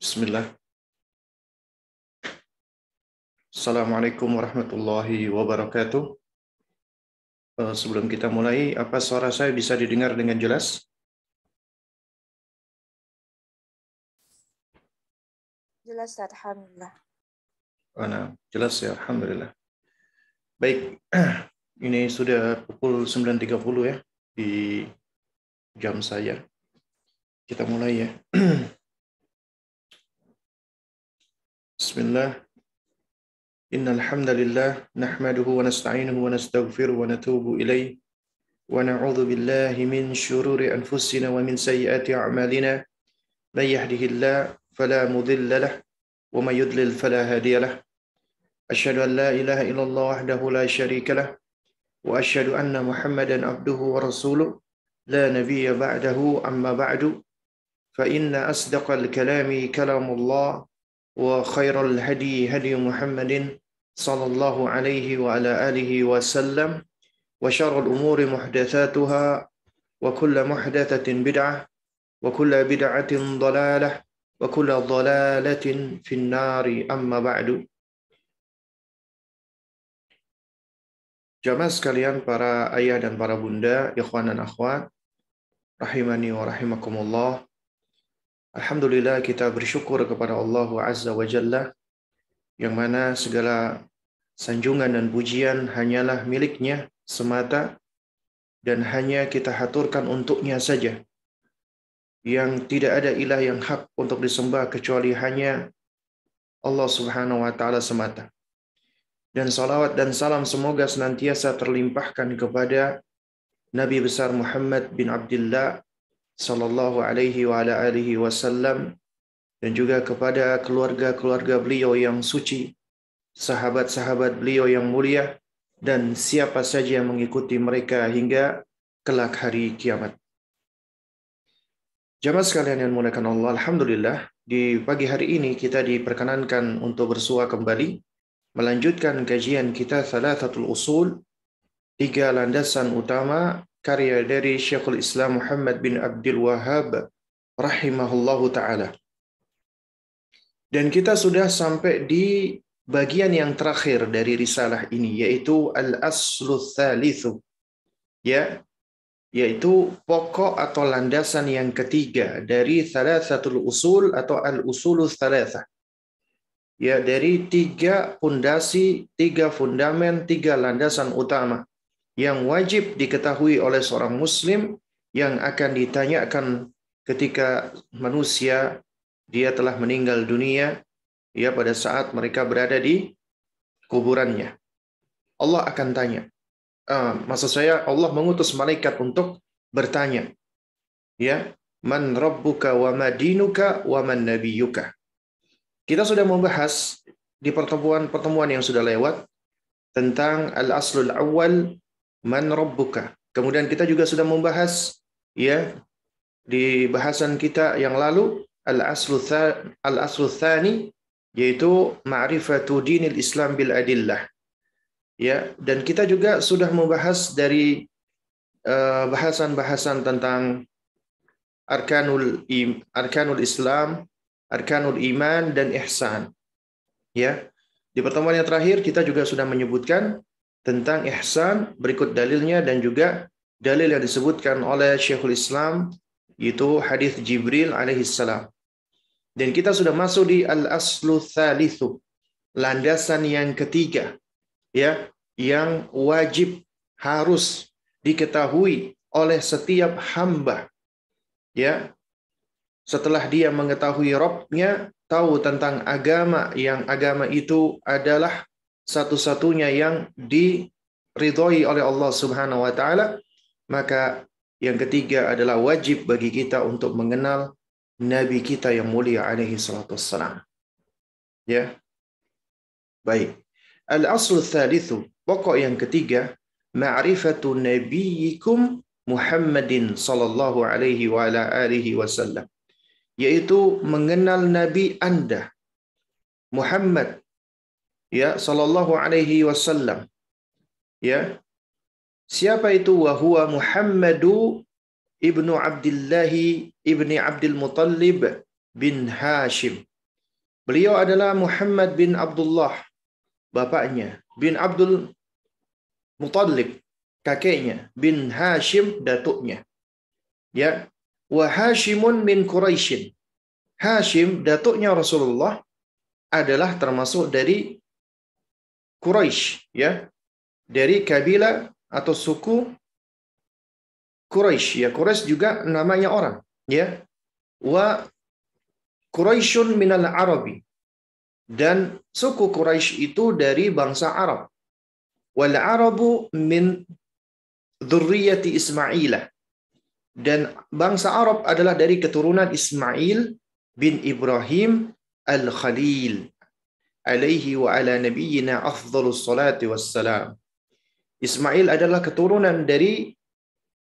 Bismillah. Assalamualaikum warahmatullahi wabarakatuh. Sebelum kita mulai, apa suara saya bisa didengar dengan jelas? Jelas, Ustaz. Alhamdulillah. Nah, jelas ya, alhamdulillah. Baik, ini sudah pukul 9.30 ya di jam saya. Kita mulai ya. Bismillah. Innal hamdalillah nahmaduhu wa nasta'inuhu wa nastaghfiruhu wa natubu ilaih wa na'udzu billahi min syururi anfusina wa min sayyiati a'malina. Man yahdihillahu fala mudilla lahu wa may yudlil fala hadiya lahu. Asyhadu an la ilaha illallah wahdahu la syarika lah wa asyhadu anna Muhammadan abduhu wa rasuluh la nabiyya ba'dahu amma ba'du fa inna asdaqal kalami kalamullah wa khairal hadi hadi Muhammadin sallallahu alaihi wa ala alihi wa sallam wa syarrul umuri muhdatsatuha wa kullu muhdatsatin bid'ah wa kullu bid'atin dhalalah wa kullu dhalalatin fin nari amma ba'du. Jamaah sekalian, para ayah dan para bunda, ikhwan dan akhwat, rahimani wa rahimakumullah. Alhamdulillah, kita bersyukur kepada Allah Azza wa Jalla, yang mana segala sanjungan dan pujian hanyalah miliknya semata, dan hanya kita haturkan untuknya saja, yang tidak ada ilah yang hak untuk disembah kecuali hanya Allah Subhanahu wa Ta'ala semata. Dan salawat dan salam semoga senantiasa terlimpahkan kepada Nabi besar Muhammad bin Abdullah sallallahu alaihi wa ala alihi wasallam, dan juga kepada keluarga-keluarga beliau yang suci, sahabat-sahabat beliau yang mulia, dan siapa saja yang mengikuti mereka hingga kelak hari kiamat. Jamaah sekalian yang dimuliakan Allah, alhamdulillah di pagi hari ini kita diperkenankan untuk bersua kembali melanjutkan kajian kita Thalathatul Usul, 3 landasan utama, karya dari Syekhul Islam Muhammad bin Abdul Wahhab rahimahullahu ta'ala. Dan kita sudah sampai di bagian yang terakhir dari risalah ini, yaitu Al-Aslu Tsalitsu, ya, yaitu pokok atau landasan yang ketiga dari Thalathatul Usul atau Al-Usulul Tsalatsah. Ya, dari 3 pondasi, 3 fundamen, 3 landasan utama yang wajib diketahui oleh seorang muslim yang akan ditanyakan ketika manusia dia telah meninggal dunia, ya, pada saat mereka berada di kuburannya. Allah akan tanya. Maksud saya, Allah mengutus malaikat untuk bertanya, ya, man rabbuka wa madinuka wa man nabiyuka. Kita sudah membahas di pertemuan-pertemuan yang sudah lewat tentang al-aslul awal, man rabbuka. Kemudian kita juga sudah membahas, ya, di bahasan kita yang lalu al-aslu tsani, yaitu ma'rifatu dinil Islam bil adillah. Ya, dan kita juga sudah membahas dari bahasan-bahasan tentang arkanul Islam, arkanul iman, dan ihsan. Ya, di pertemuan yang terakhir kita juga sudah menyebutkan tentang ihsan, berikut dalilnya dan juga dalil yang disebutkan oleh Syekhul Islam, yaitu hadis Jibril alaihissalam. Dan kita sudah masuk di al-aslu tsalitsu, landasan yang ketiga, ya, yang wajib harus diketahui oleh setiap hamba, ya, setelah dia mengetahui Rabb-nya, tahu tentang agama, yang agama itu adalah satu-satunya yang diridhoi oleh Allah Subhanahu wa Ta'ala, maka yang ketiga adalah wajib bagi kita untuk mengenal Nabi kita yang mulia alaihi salatu wassalam. Ya, baik. Al-aslu tsalitsu, pokok yang ketiga, ma'rifatu nabiyyikum Muhammadin sallallahu alaihi wa ala alihi wasallam, yaitu mengenal Nabi Anda Muhammad, ya, sallallahu alaihi wasallam. Ya, siapa itu? Wa huwa Muhammadu ibnu Abdullah ibni Abdul Muttalib bin Hashim. Beliau adalah Muhammad bin Abdullah, bapaknya, bin Abdul Muttalib, kakeknya, bin Hashim, datuknya. Ya, wa Hashimun min Quraisyin. Hashim, datuknya Rasulullah, adalah termasuk dari Quraisy, ya, dari kabilah atau suku Quraisy. Ya, Quraisy juga namanya orang, ya. Wa Quraisyun minal Arabi. Dan suku Quraisy itu dari bangsa Arab. Wal Arabu min dzurriyyati Ismailah. Dan bangsa Arab adalah dari keturunan Ismail bin Ibrahim al-Khalil. Alaihi wa ala nabiyyina afdhalus salati wassalam. Ismail adalah keturunan dari,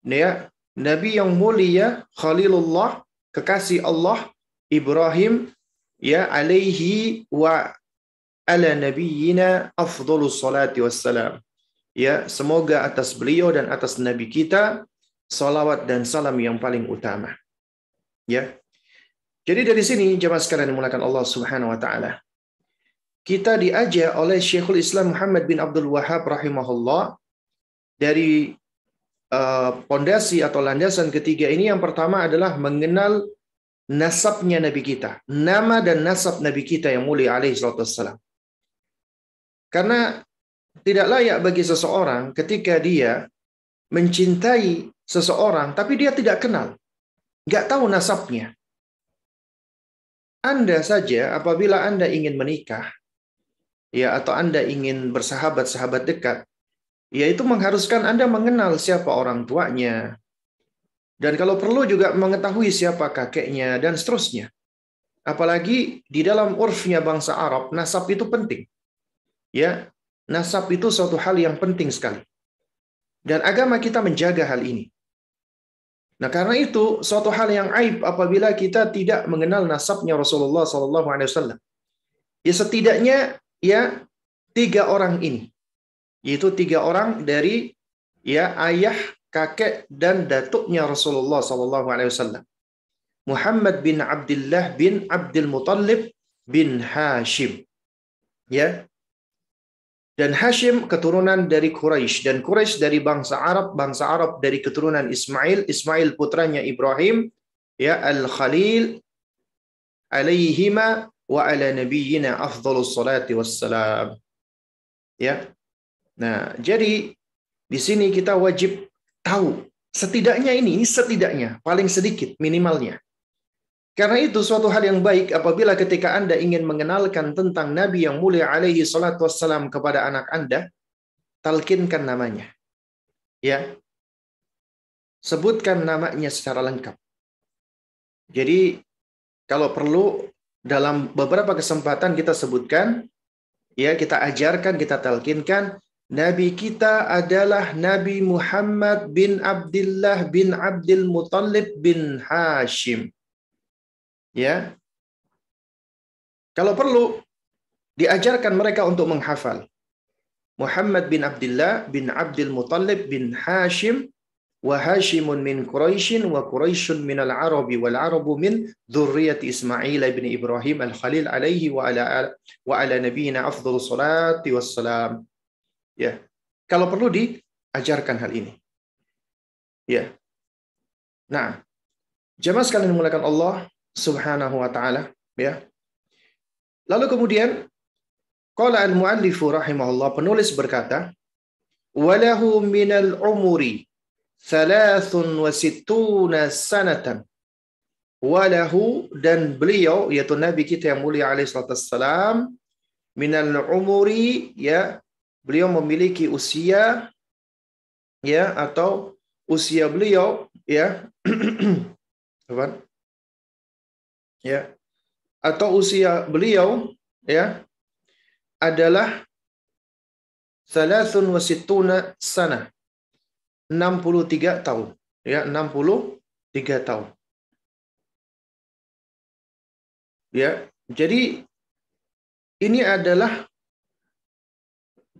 ya, Nabi yang mulia, Khalilullah, kekasih Allah, Ibrahim, ya, alaihi wa ala nabiyyina afdhalus salati wassalam. Ya, semoga atas beliau dan atas nabi kita salawat dan salam yang paling utama. Ya. Jadi dari sini jemaah sekalian dimulakan Allah Subhanahu wa taala, kita diajar oleh Syekhul Islam Muhammad bin Abdul Wahhab rahimahullah dari pondasi atau landasan ketiga ini. Yang pertama adalah mengenal nasabnya Nabi kita, nama dan nasab Nabi kita yang mulia alaihi salatu wassalam. Karena tidak layak bagi seseorang ketika dia mencintai seseorang tapi dia tidak kenal, nggak tahu nasabnya. Anda saja apabila Anda ingin menikah, ya, atau Anda ingin bersahabat-sahabat dekat, yaitu mengharuskan Anda mengenal siapa orang tuanya. Dan kalau perlu juga mengetahui siapa kakeknya dan seterusnya. Apalagi di dalam urfnya bangsa Arab, nasab itu penting. Ya, nasab itu suatu hal yang penting sekali. Dan agama kita menjaga hal ini. Nah, karena itu suatu hal yang aib apabila kita tidak mengenal nasabnya Rasulullah SAW. Ya, setidaknya, ya, 3 orang ini, yaitu 3 orang dari, ya, ayah, kakek dan datuknya Rasulullah SAW. Muhammad bin Abdullah bin Abdul Muttalib bin Hashim. Ya. Dan Hashim keturunan dari Quraisy, dan Quraisy dari bangsa Arab dari keturunan Ismail, Ismail putranya Ibrahim, ya, al-Khalil, alaihima wa ala nabiyyina afdhalus salati wassalam. Ya. Nah, jadi di sini kita wajib tahu setidaknya ini setidaknya, paling sedikit minimalnya. Karena itu suatu hal yang baik apabila ketika Anda ingin mengenalkan tentang Nabi yang mulia alaihi salatu wassalam kepada anak Anda, talkinkan namanya. Ya. Sebutkan namanya secara lengkap. Jadi kalau perlu dalam beberapa kesempatan kita sebutkan, ya, kita ajarkan, kita talkinkan, Nabi kita adalah Nabi Muhammad bin Abdullah bin Abdul Muttalib bin Hashim. Ya. Kalau perlu diajarkan mereka untuk menghafal. Muhammad bin Abdullah bin Abdul Muttalib bin Hashim, wa Hashimun min Quraisyin wa Quraisyun min al-Arabi wal Arabu min dzurriyyati Ismail bin Ibrahim al-Khalil alaihi wa ala nabiyyina afdhalus salati wassalam. Ya. Kalau perlu diajarkan hal ini. Ya. Nah, jemaah sekalian dimulakan Allah Subhanahu wa taala, ya. Lalu kemudian qala al-muallifu rahimahullah, penulis berkata, walahu minal umuri 63 sanatan. Walahu, dan beliau yaitu Nabi kita yang mulia alaihi salatu wassalam, minal umuri, ya, beliau memiliki usia, ya, atau usia beliau, ya, apa? Ya, atau usia beliau, ya, adalah 63 sana, 63 tahun, ya, 63 tahun. Ya, jadi ini adalah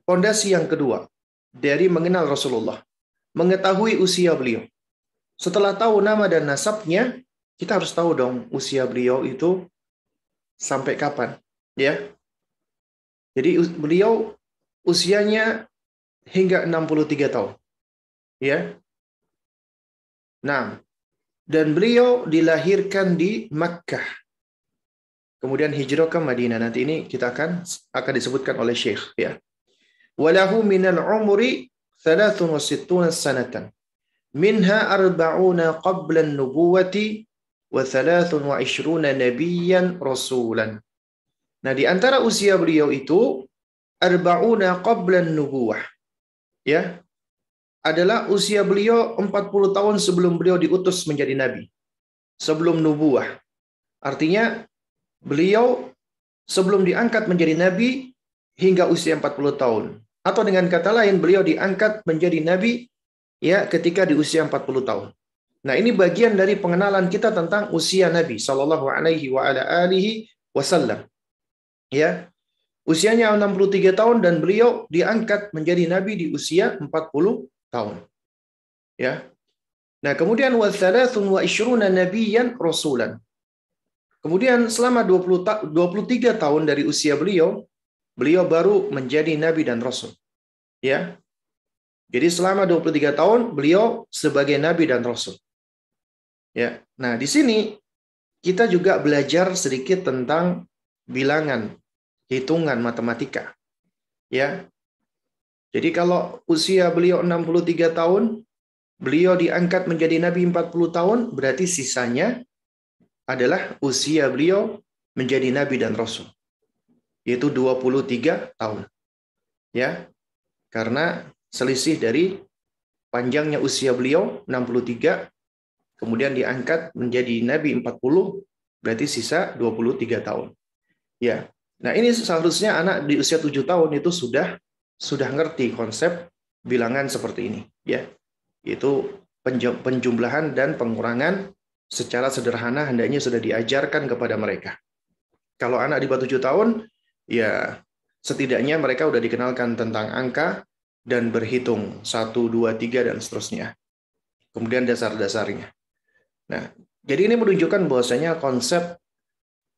pondasi yang kedua dari mengenal Rasulullah, mengetahui usia beliau. Setelah tahu nama dan nasabnya, kita harus tahu dong usia beliau itu sampai kapan, ya. Jadi beliau usianya hingga 63 tahun, ya. Nah, dan beliau dilahirkan di Makkah. Kemudian hijrah ke Madinah. Nanti ini kita akan disebutkan oleh Syekh, ya. Walahu minal umri 63 sanatan. Minha 40 qabla an-nubuwati wa 23 nabiyyan rasulan. Nah, di antara usia beliau itu 40 qabla an-nubuwah. Ya. Adalah usia beliau 40 tahun sebelum beliau diutus menjadi nabi. Sebelum nubuwah. Artinya beliau sebelum diangkat menjadi nabi hingga usia 40 tahun. Atau dengan kata lain, beliau diangkat menjadi nabi ya ketika di usia 40 tahun. Nah, ini bagian dari pengenalan kita tentang usia Nabi sallallahu alaihi wasallam. Ya. Usianya 63 tahun dan beliau diangkat menjadi nabi di usia 40 tahun. Ya. Nah, kemudian wa 23 nabiyyan rasulan. Kemudian selama 23 tahun dari usia beliau baru menjadi nabi dan rasul. Ya. Jadi selama 23 tahun beliau sebagai nabi dan rasul. Ya. Nah, di sini kita juga belajar sedikit tentang bilangan, hitungan matematika. Ya. Jadi kalau usia beliau 63 tahun, beliau diangkat menjadi nabi 40 tahun, berarti sisanya adalah usia beliau menjadi nabi dan rasul. Yaitu 23 tahun. Ya. Karena selisih dari panjangnya usia beliau 63, kemudian diangkat menjadi nabi 40, berarti sisa 23 tahun. Ya. Nah, ini seharusnya anak di usia 7 tahun itu sudah ngerti konsep bilangan seperti ini, ya. Itu penjumlahan dan pengurangan secara sederhana hendaknya sudah diajarkan kepada mereka. Kalau anak di bawah 7 tahun, ya setidaknya mereka sudah dikenalkan tentang angka dan berhitung 1, 2, 3 dan seterusnya. Kemudian dasar-dasarnya. Nah, jadi ini menunjukkan bahwasanya konsep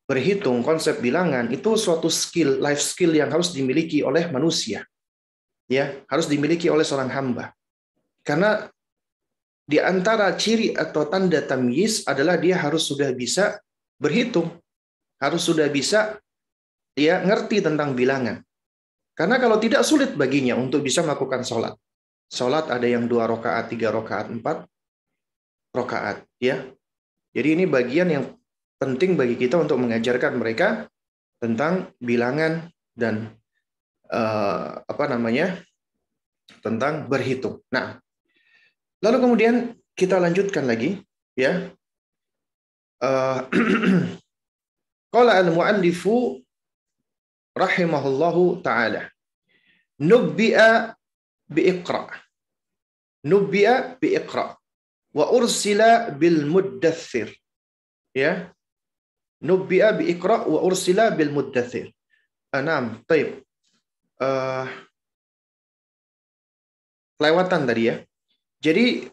berhitung, konsep bilangan itu suatu skill, life skill yang harus dimiliki oleh manusia. Ya, harus dimiliki oleh seorang hamba. Karena di antara ciri atau tanda tamyiz adalah dia harus sudah bisa berhitung, harus sudah bisa ya ngerti tentang bilangan. Karena kalau tidak sulit baginya untuk bisa melakukan sholat. Sholat ada yang 2 rakaat, 3 rakaat, 4 rakaat, ya. Jadi ini bagian yang penting bagi kita untuk mengajarkan mereka tentang bilangan dan tentang berhitung. Nah, lalu kemudian kita lanjutkan lagi, ya. Qala al-muallifu rahimahullahu taala, nubbi'a biiqra. Nubbi'a biiqra wa ursila bil muddathir. Ya. Nubbi'a biiqra wa ursila bil muddathir. Naam, baik. Kelewatan tadi ya. Jadi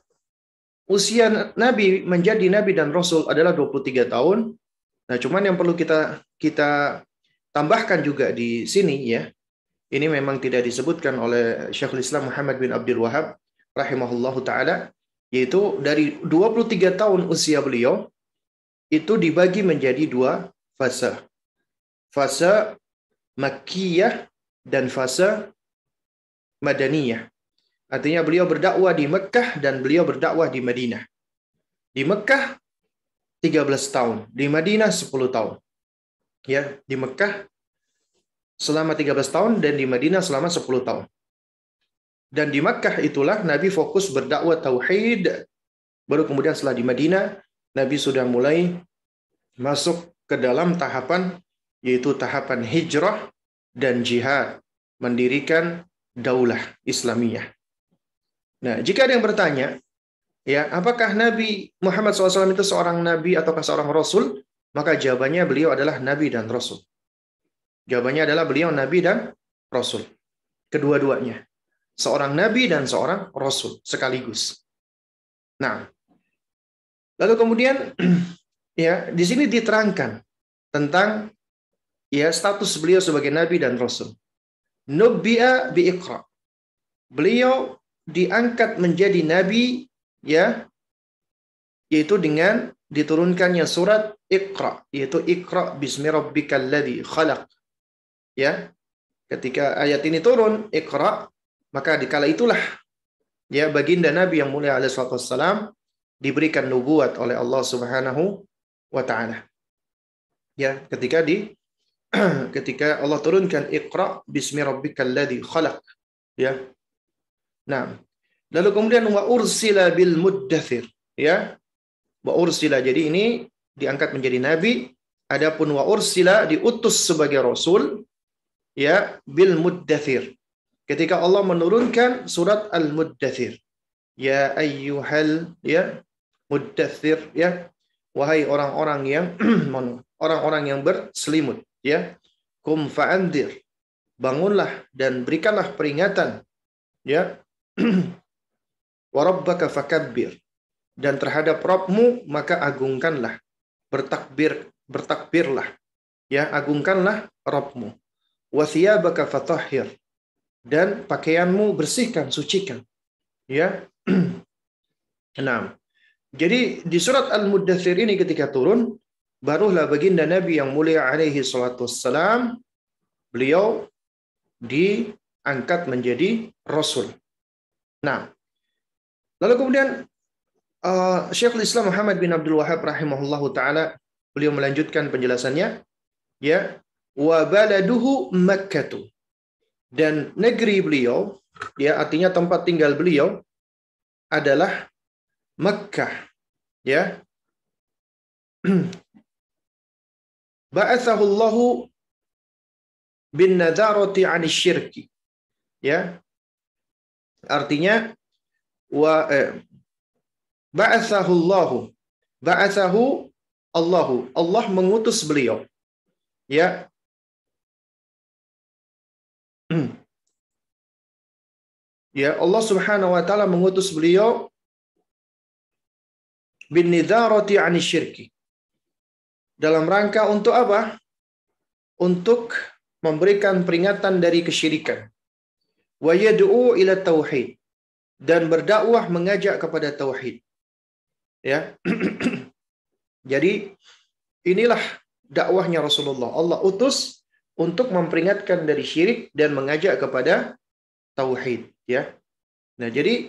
usia Nabi menjadi Nabi dan Rasul adalah 23 tahun. Nah, cuman yang perlu kita tambahkan juga di sini ya. Ini memang tidak disebutkan oleh Syekhul Islam Muhammad bin Abdul Wahhab rahimahullahu taala, yaitu dari 23 tahun usia beliau itu dibagi menjadi 2 fase. Fase Makkiyah dan fase Madaniyah. Artinya beliau berdakwah di Mekkah dan beliau berdakwah di Madinah. Di Mekkah 13 tahun, di Madinah 10 tahun. Ya, di Mekkah selama 13 tahun dan di Madinah selama 10 tahun. Dan di Mekkah itulah Nabi fokus berdakwah tauhid. Baru kemudian setelah di Madinah, Nabi sudah mulai masuk ke dalam tahapan, yaitu tahapan hijrah dan jihad, mendirikan daulah Islamiyah. Nah, jika ada yang bertanya, ya, apakah Nabi Muhammad SAW itu seorang nabi ataukah seorang rasul? Maka jawabannya beliau adalah nabi dan rasul. Jawabannya adalah beliau nabi dan rasul. Kedua-duanya. Seorang nabi dan seorang rasul sekaligus. Nah, lalu kemudian Ya, di sini diterangkan tentang ya status beliau sebagai nabi dan rasul. Nubbi'a bi Iqra. Beliau diangkat menjadi nabi ya, yaitu dengan diturunkannya surat Iqra, yaitu Iqra bismi rabbikal ladzi khalaq. Ya, ketika ayat ini turun Iqra, maka dikala itulah ya baginda Nabi yang mulia alaihi wassalam diberikan nubuat oleh Allah Subhanahu wa taala. Ya, ketika Allah turunkan Iqra bismi rabbikal ladzi khalaq. Ya. Nah, lalu kemudian wa ursila bil muddathir, ya. Wa ursila, jadi ini diangkat menjadi nabi, adapun wa ursila diutus sebagai rasul, ya, bil muddathir. Ketika Allah menurunkan surat Al-Muddathir. Ya ayyuhal ya muddathir, ya. Wahai orang-orang yang orang-orang yang berselimut, ya. Kum fa'andir. Bangunlah dan berikanlah peringatan, ya. Wa rabbaka fakabbir. Dan terhadap Rabbmu maka agungkanlah, bertakbirlah, ya, agungkanlah Rabbmu. Wa thiyabaka fatahhir, dan pakaianmu bersihkan, sucikan, ya. Nah, jadi di surat Al-Muddathir ini ketika turun, barulah baginda Nabi yang mulia alaihi salatu wassalam, beliau diangkat menjadi rasul. Nah, lalu kemudian Syekhul Islam Muhammad bin Abdul Wahhab rahimahullahu taala, beliau melanjutkan penjelasannya, ya, wa baladuhu Makkah, dan negeri beliau, ya, artinya tempat tinggal beliau adalah Makkah, ya. Ba'athahu Allahu bin nadharati 'anil syirki, ya. Artinya ba'athahu Allahu, Allah mengutus beliau, ya. Ya, Allah Subhanahu wa taala mengutus beliau bin nidharati 'anil syirki. Dalam rangka untuk apa? Untuk memberikan peringatan dari kesyirikan. Wa yad'u ila tauhid, dan berdakwah mengajak kepada tauhid. Ya. Jadi inilah dakwahnya Rasulullah. Allah utus untuk memperingatkan dari syirik dan mengajak kepada tauhid, ya. Nah, jadi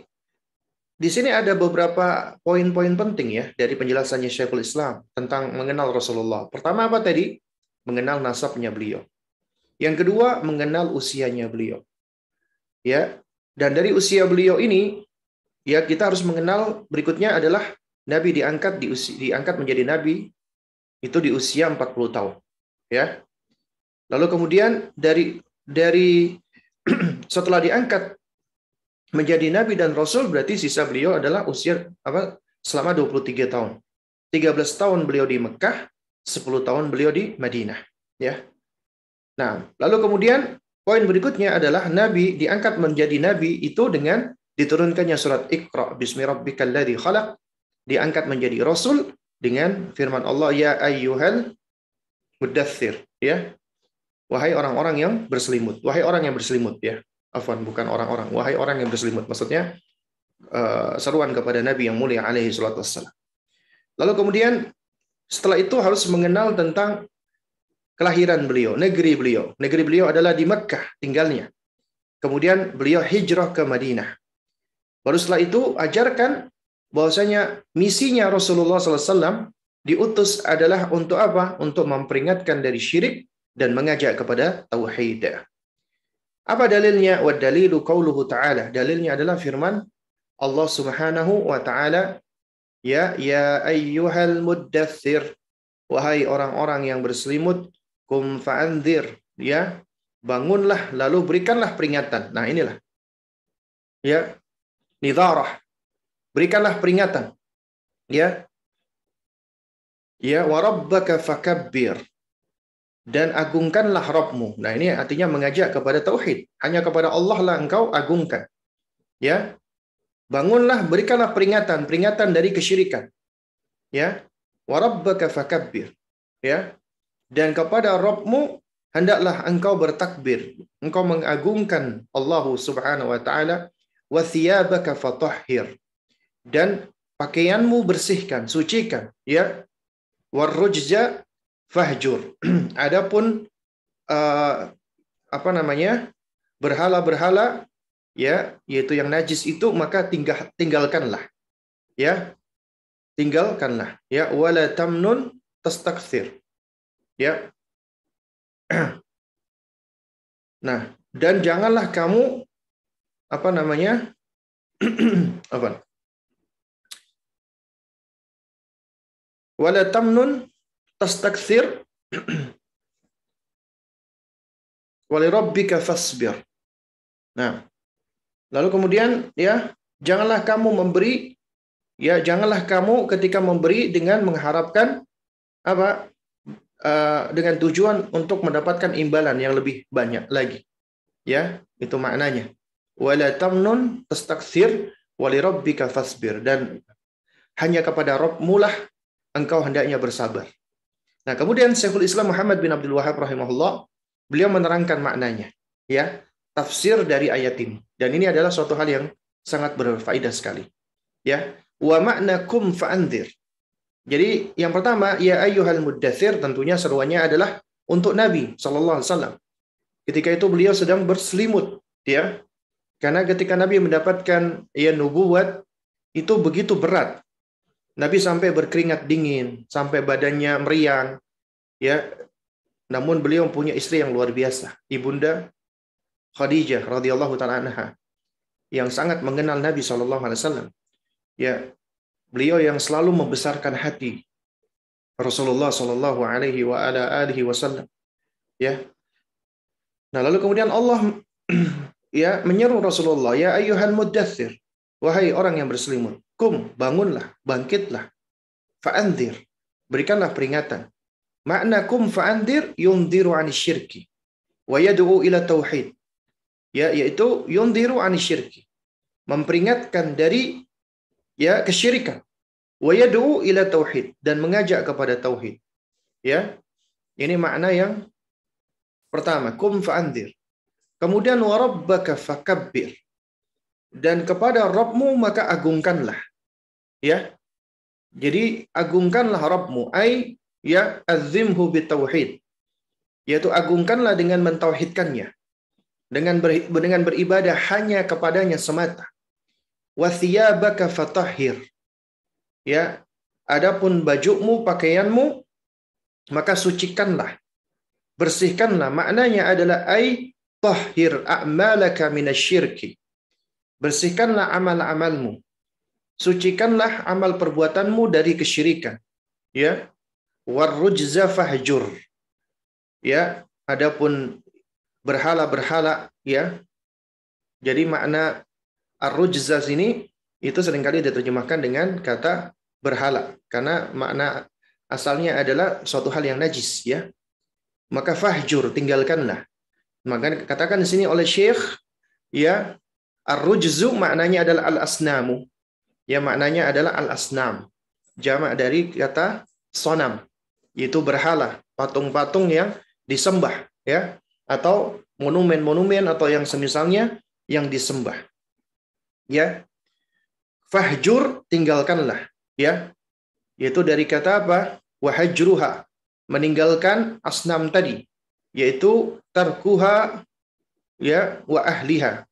di sini ada beberapa poin-poin penting, ya, dari penjelasannya Syekhul Islam tentang mengenal Rasulullah. Pertama apa tadi? Mengenal nasabnya beliau. Yang kedua, mengenal usianya beliau. Ya. Dan dari usia beliau ini, ya, kita harus mengenal berikutnya adalah Nabi diangkat menjadi nabi itu di usia 40 tahun, ya. Lalu kemudian dari setelah diangkat menjadi nabi dan rasul, berarti sisa beliau adalah usia selama 23 tahun. 13 tahun beliau di Mekah, 10 tahun beliau di Madinah, ya. Nah, lalu kemudian poin berikutnya adalah Nabi diangkat menjadi nabi itu dengan diturunkannya surat Iqra bismi rabbikal ladzi khalaq, diangkat menjadi rasul dengan firman Allah, ya ayyuhal muddathir, ya. Wahai orang-orang yang berselimut. Wahai orang yang berselimut, ya. Afwan, bukan orang-orang. Wahai orang yang berselimut. Maksudnya seruan kepada Nabi yang mulia alaihi salatu wassalam. Lalu kemudian setelah itu harus mengenal tentang kelahiran beliau, negeri beliau. Negeri beliau adalah di Mekkah tinggalnya. Kemudian beliau hijrah ke Madinah. Baru setelah itu ajarkan bahwasanya misinya Rasulullah SAW diutus adalah untuk apa? Untuk memperingatkan dari syirik dan mengajak kepada tauhid. Apa dalilnya? Wa dalilu qauluhu ta'ala. Dalilnya adalah firman Allah Subhanahu wa taala, ya ayyuhal muddathir, wahai orang-orang yang berselimut, kum fa'anzir, ya, bangunlah lalu berikanlah peringatan. Nah, inilah, ya, nidharah, berikanlah peringatan, ya. Ya, wa rabbaka fakabbir, dan agungkanlah Rabbmu. Nah, ini artinya mengajak kepada tauhid. Hanya kepada Allah lah engkau agungkan. Ya. Bangunlah, berikanlah peringatan dari kesyirikan. Ya. wa rabbaka fakabbir. Ya. Dan kepada Rabbmu hendaklah engkau bertakbir, engkau mengagungkan Allah Subhanahu wa taala, wa thiyabaka fatahhir. Dan pakaianmu bersihkan, sucikan, ya. Warrujza fahjur. Adapun berhala-berhala, ya, yaitu yang najis itu, maka tinggalkanlah, ya. Tinggalkanlah, ya, wala tamnun tastakthir. Ya. Nah, dan janganlah kamu wala tamnun tastakthir wali rabbika fasbir. Nah, lalu kemudian, ya, janganlah kamu memberi, ya, janganlah kamu ketika memberi dengan mengharapkan dengan tujuan untuk mendapatkan imbalan yang lebih banyak lagi. Ya, itu maknanya. Wala tamnun tastakthir wali rabbika fasbir. Dan hanya kepada Rabbmu lah engkau hendaknya bersabar. Nah, kemudian Syekhul Islam Muhammad bin Abdul Wahhab rahimahullah, beliau menerangkan maknanya, ya, tafsir dari ayat ini. Dan ini adalah suatu hal yang sangat berfaedah sekali. Ya, wa makna kum fa'andzir. Jadi yang pertama, ya ayyuhal muddatsir, tentunya seruannya adalah untuk Nabi sallallahu alaihi wasallam. Ketika itu beliau sedang berselimut, ya. Karena ketika Nabi mendapatkan, ya, nubuwat itu begitu berat. Nabi sampai berkeringat dingin, sampai badannya meriang, ya. Namun beliau punya istri yang luar biasa, Ibunda Khadijah radhiyallahu taala anha, yang sangat mengenal Nabi sallallahu alaihi wasallam. Ya, beliau yang selalu membesarkan hati Rasulullah sallallahu alaihi wa ala alihi wasallam. Ya. Nah, lalu kemudian Allah ya menyeru Rasulullah, ya ayyuhal muddatsir, wahai orang yang berselimut, kum, bangunlah, bangkitlah, fa'andzir, berikanlah peringatan. Makna kum fa'andzir yundhiru 'anis syirki wa yad'u ila tauhid. Ya, yaitu yundhiru 'anis syirki, memperingatkan dari, ya, kesyirikan, wa yad'u ila tauhid, dan mengajak kepada tauhid. Ya. Ini makna yang pertama, kum fa'andzir. Kemudian wa rabbaka fakabbir, dan kepada Rabbmu maka agungkanlah. Ya. Jadi agungkanlah Rabbmu, ai, ya, azimhu bitauhid, yaitu agungkanlah dengan mentauhidkannya, dengan beribadah hanya kepadanya semata. Wa thiyabaka fatahhir. Ya, adapun bajumu, pakaianmu, maka sucikanlah, bersihkanlah. Maknanya adalah ai tahhir a'malaka minasyirki. Bersihkanlah amal-amalmu, sucikanlah amal perbuatanmu dari kesyirikan. Ya, warrujza fahjur. Ya, adapun berhala-berhala, ya. Jadi makna ar-rujza sini itu seringkali diterjemahkan dengan kata berhala, karena makna asalnya adalah suatu hal yang najis, ya. Maka fahjur, tinggalkanlah. Maka katakan di sini oleh Syekh, ya, ar-rujzu maknanya adalah al-asnamu. Ya, maknanya adalah al-asnam. Jamak dari kata sonam, yaitu berhala, patung-patung yang disembah, ya, atau monumen-monumen atau yang semisalnya yang disembah. Ya. Fahjur, tinggalkanlah, ya. Yaitu dari kata apa? Wahajruha, meninggalkan asnam tadi, yaitu tarkuha, ya, wa ahliha,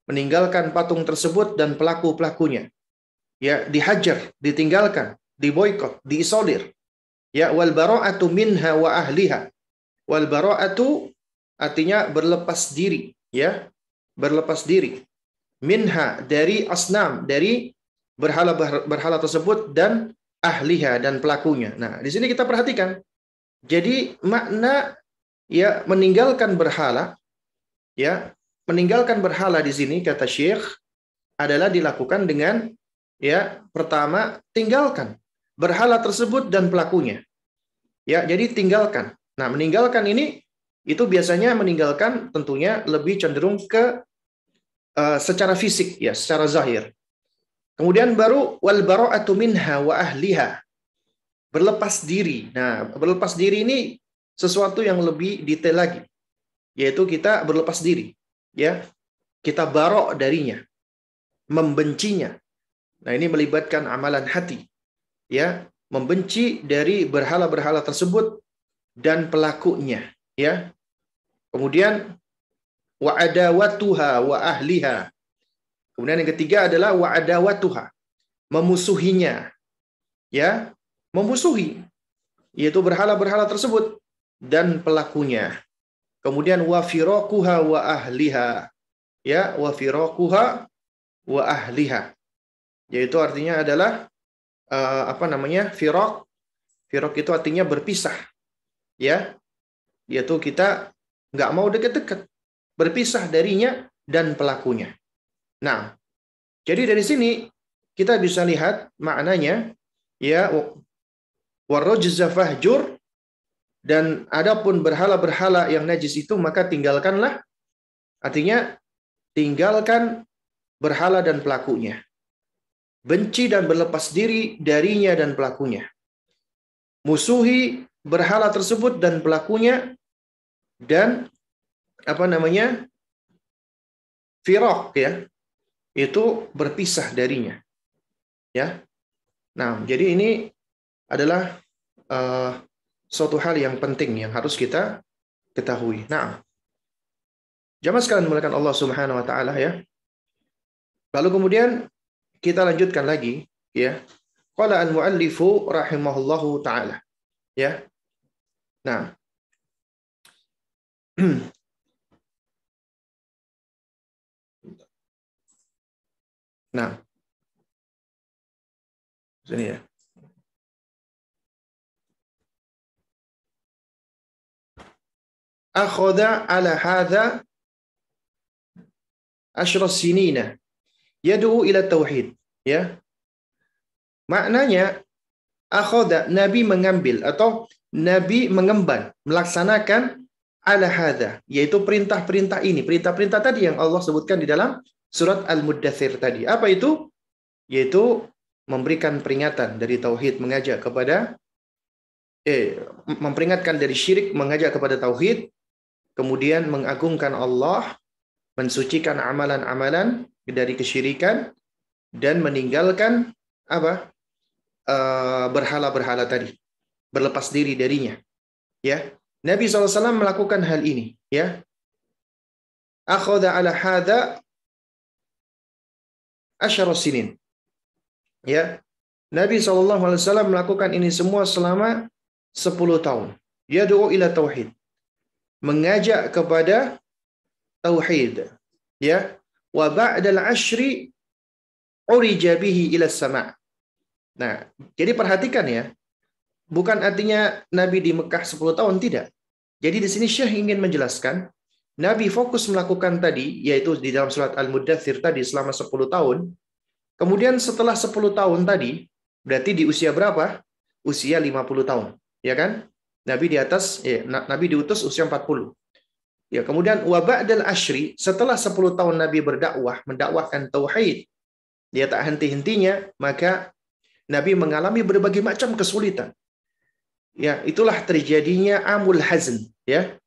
meninggalkan patung tersebut dan pelaku-pelakunya. Ya, dihajar, ditinggalkan, diboikot, diisolir. Ya, wal bara'atu minha wa ahliha. Wal bara'atu artinya berlepas diri, ya. Berlepas diri. Minha, dari asnam, dari berhala tersebut, dan ahliha, dan pelakunya. Nah, di sini kita perhatikan. Jadi makna, ya, meninggalkan berhala, ya, meninggalkan berhala di sini kata Syekh adalah dilakukan dengan, ya, pertama tinggalkan berhala tersebut dan pelakunya. Ya, jadi tinggalkan. Nah, meninggalkan ini itu biasanya meninggalkan tentunya lebih cenderung ke secara fisik, ya, secara zahir. Kemudian baru wal bara'atu minha wa ahliha. berlepas diri. Nah, berlepas diri ini sesuatu yang lebih detail lagi, yaitu kita berlepas diri, ya. Kita barok darinya, membencinya. Nah, ini melibatkan amalan hati, ya, membenci dari berhala-berhala tersebut dan pelakunya, ya. Kemudian wa adawatuha wa ahliha. Kemudian yang ketiga adalah wa adawatuha, memusuhinya, ya, memusuhi, yaitu berhala-berhala tersebut dan pelakunya. Kemudian wa firaquha wa ahliha, ya, wa firaquha wa ahliha, yaitu artinya adalah firaq. Firaq itu artinya berpisah, ya, yaitu kita nggak mau dekat-dekat, berpisah darinya dan pelakunya. Nah, jadi dari sini kita bisa lihat maknanya, ya, warrajza fahjur, dan adapun berhala-berhala yang najis itu maka tinggalkanlah, artinya tinggalkan berhala dan pelakunya. Benci dan berlepas diri darinya dan pelakunya. Musuhi berhala tersebut dan pelakunya, dan firaq, ya, itu berpisah darinya, ya. Nah, jadi ini adalah suatu hal yang penting yang harus kita ketahui. Nah, jamaah sekalian dimuliakan Allah Subhanahu wa taala, ya. Lalu kemudian kita lanjutkan lagi, ya. Qala al-muallifu rahimahullahu taala, ya. Nah, nah, sini, ya. Akhadha ala hadha asyra sinina yad'u ila tauhid, ya. Maknanya akhadha, Nabi mengambil atau Nabi mengemban, melaksanakan ala hadha, yaitu perintah-perintah ini, perintah-perintah tadi yang Allah sebutkan di dalam surat Al-Muddathir tadi. Apa itu? Yaitu memberikan peringatan dari tauhid, mengajak kepada memperingatkan dari syirik, mengajak kepada tauhid, kemudian mengagungkan Allah, mensucikan amalan-amalan dari kesyirikan, dan meninggalkan berhala-berhala tadi, berlepas diri darinya, ya. Nabi SAW melakukan hal ini, ya. Akhadha ala hadha asyara sinin, ya. Nabi SAW melakukan ini semua selama 10 tahun. Yad'u ila tauhid, mengajak kepada tauhid, ya. Wa ba'dal ashri urija bihi ila sama'. Nah, jadi perhatikan, ya. Bukan artinya Nabi di Mekah 10 tahun, tidak. Jadi di sini Syekh ingin menjelaskan, Nabi fokus melakukan tadi, yaitu di dalam surat Al-Muddathir tadi selama 10 tahun. Kemudian setelah 10 tahun tadi, berarti di usia berapa? Usia 50 tahun, ya kan? Nabi diutus usia 40. Ya, kemudian wa ba'dal ashri, setelah 10 tahun Nabi berdakwah, mendakwahkan tauhid, dia tak henti-hentinya, maka Nabi mengalami berbagai macam kesulitan. Ya, itulah terjadinya amul hazn, ya.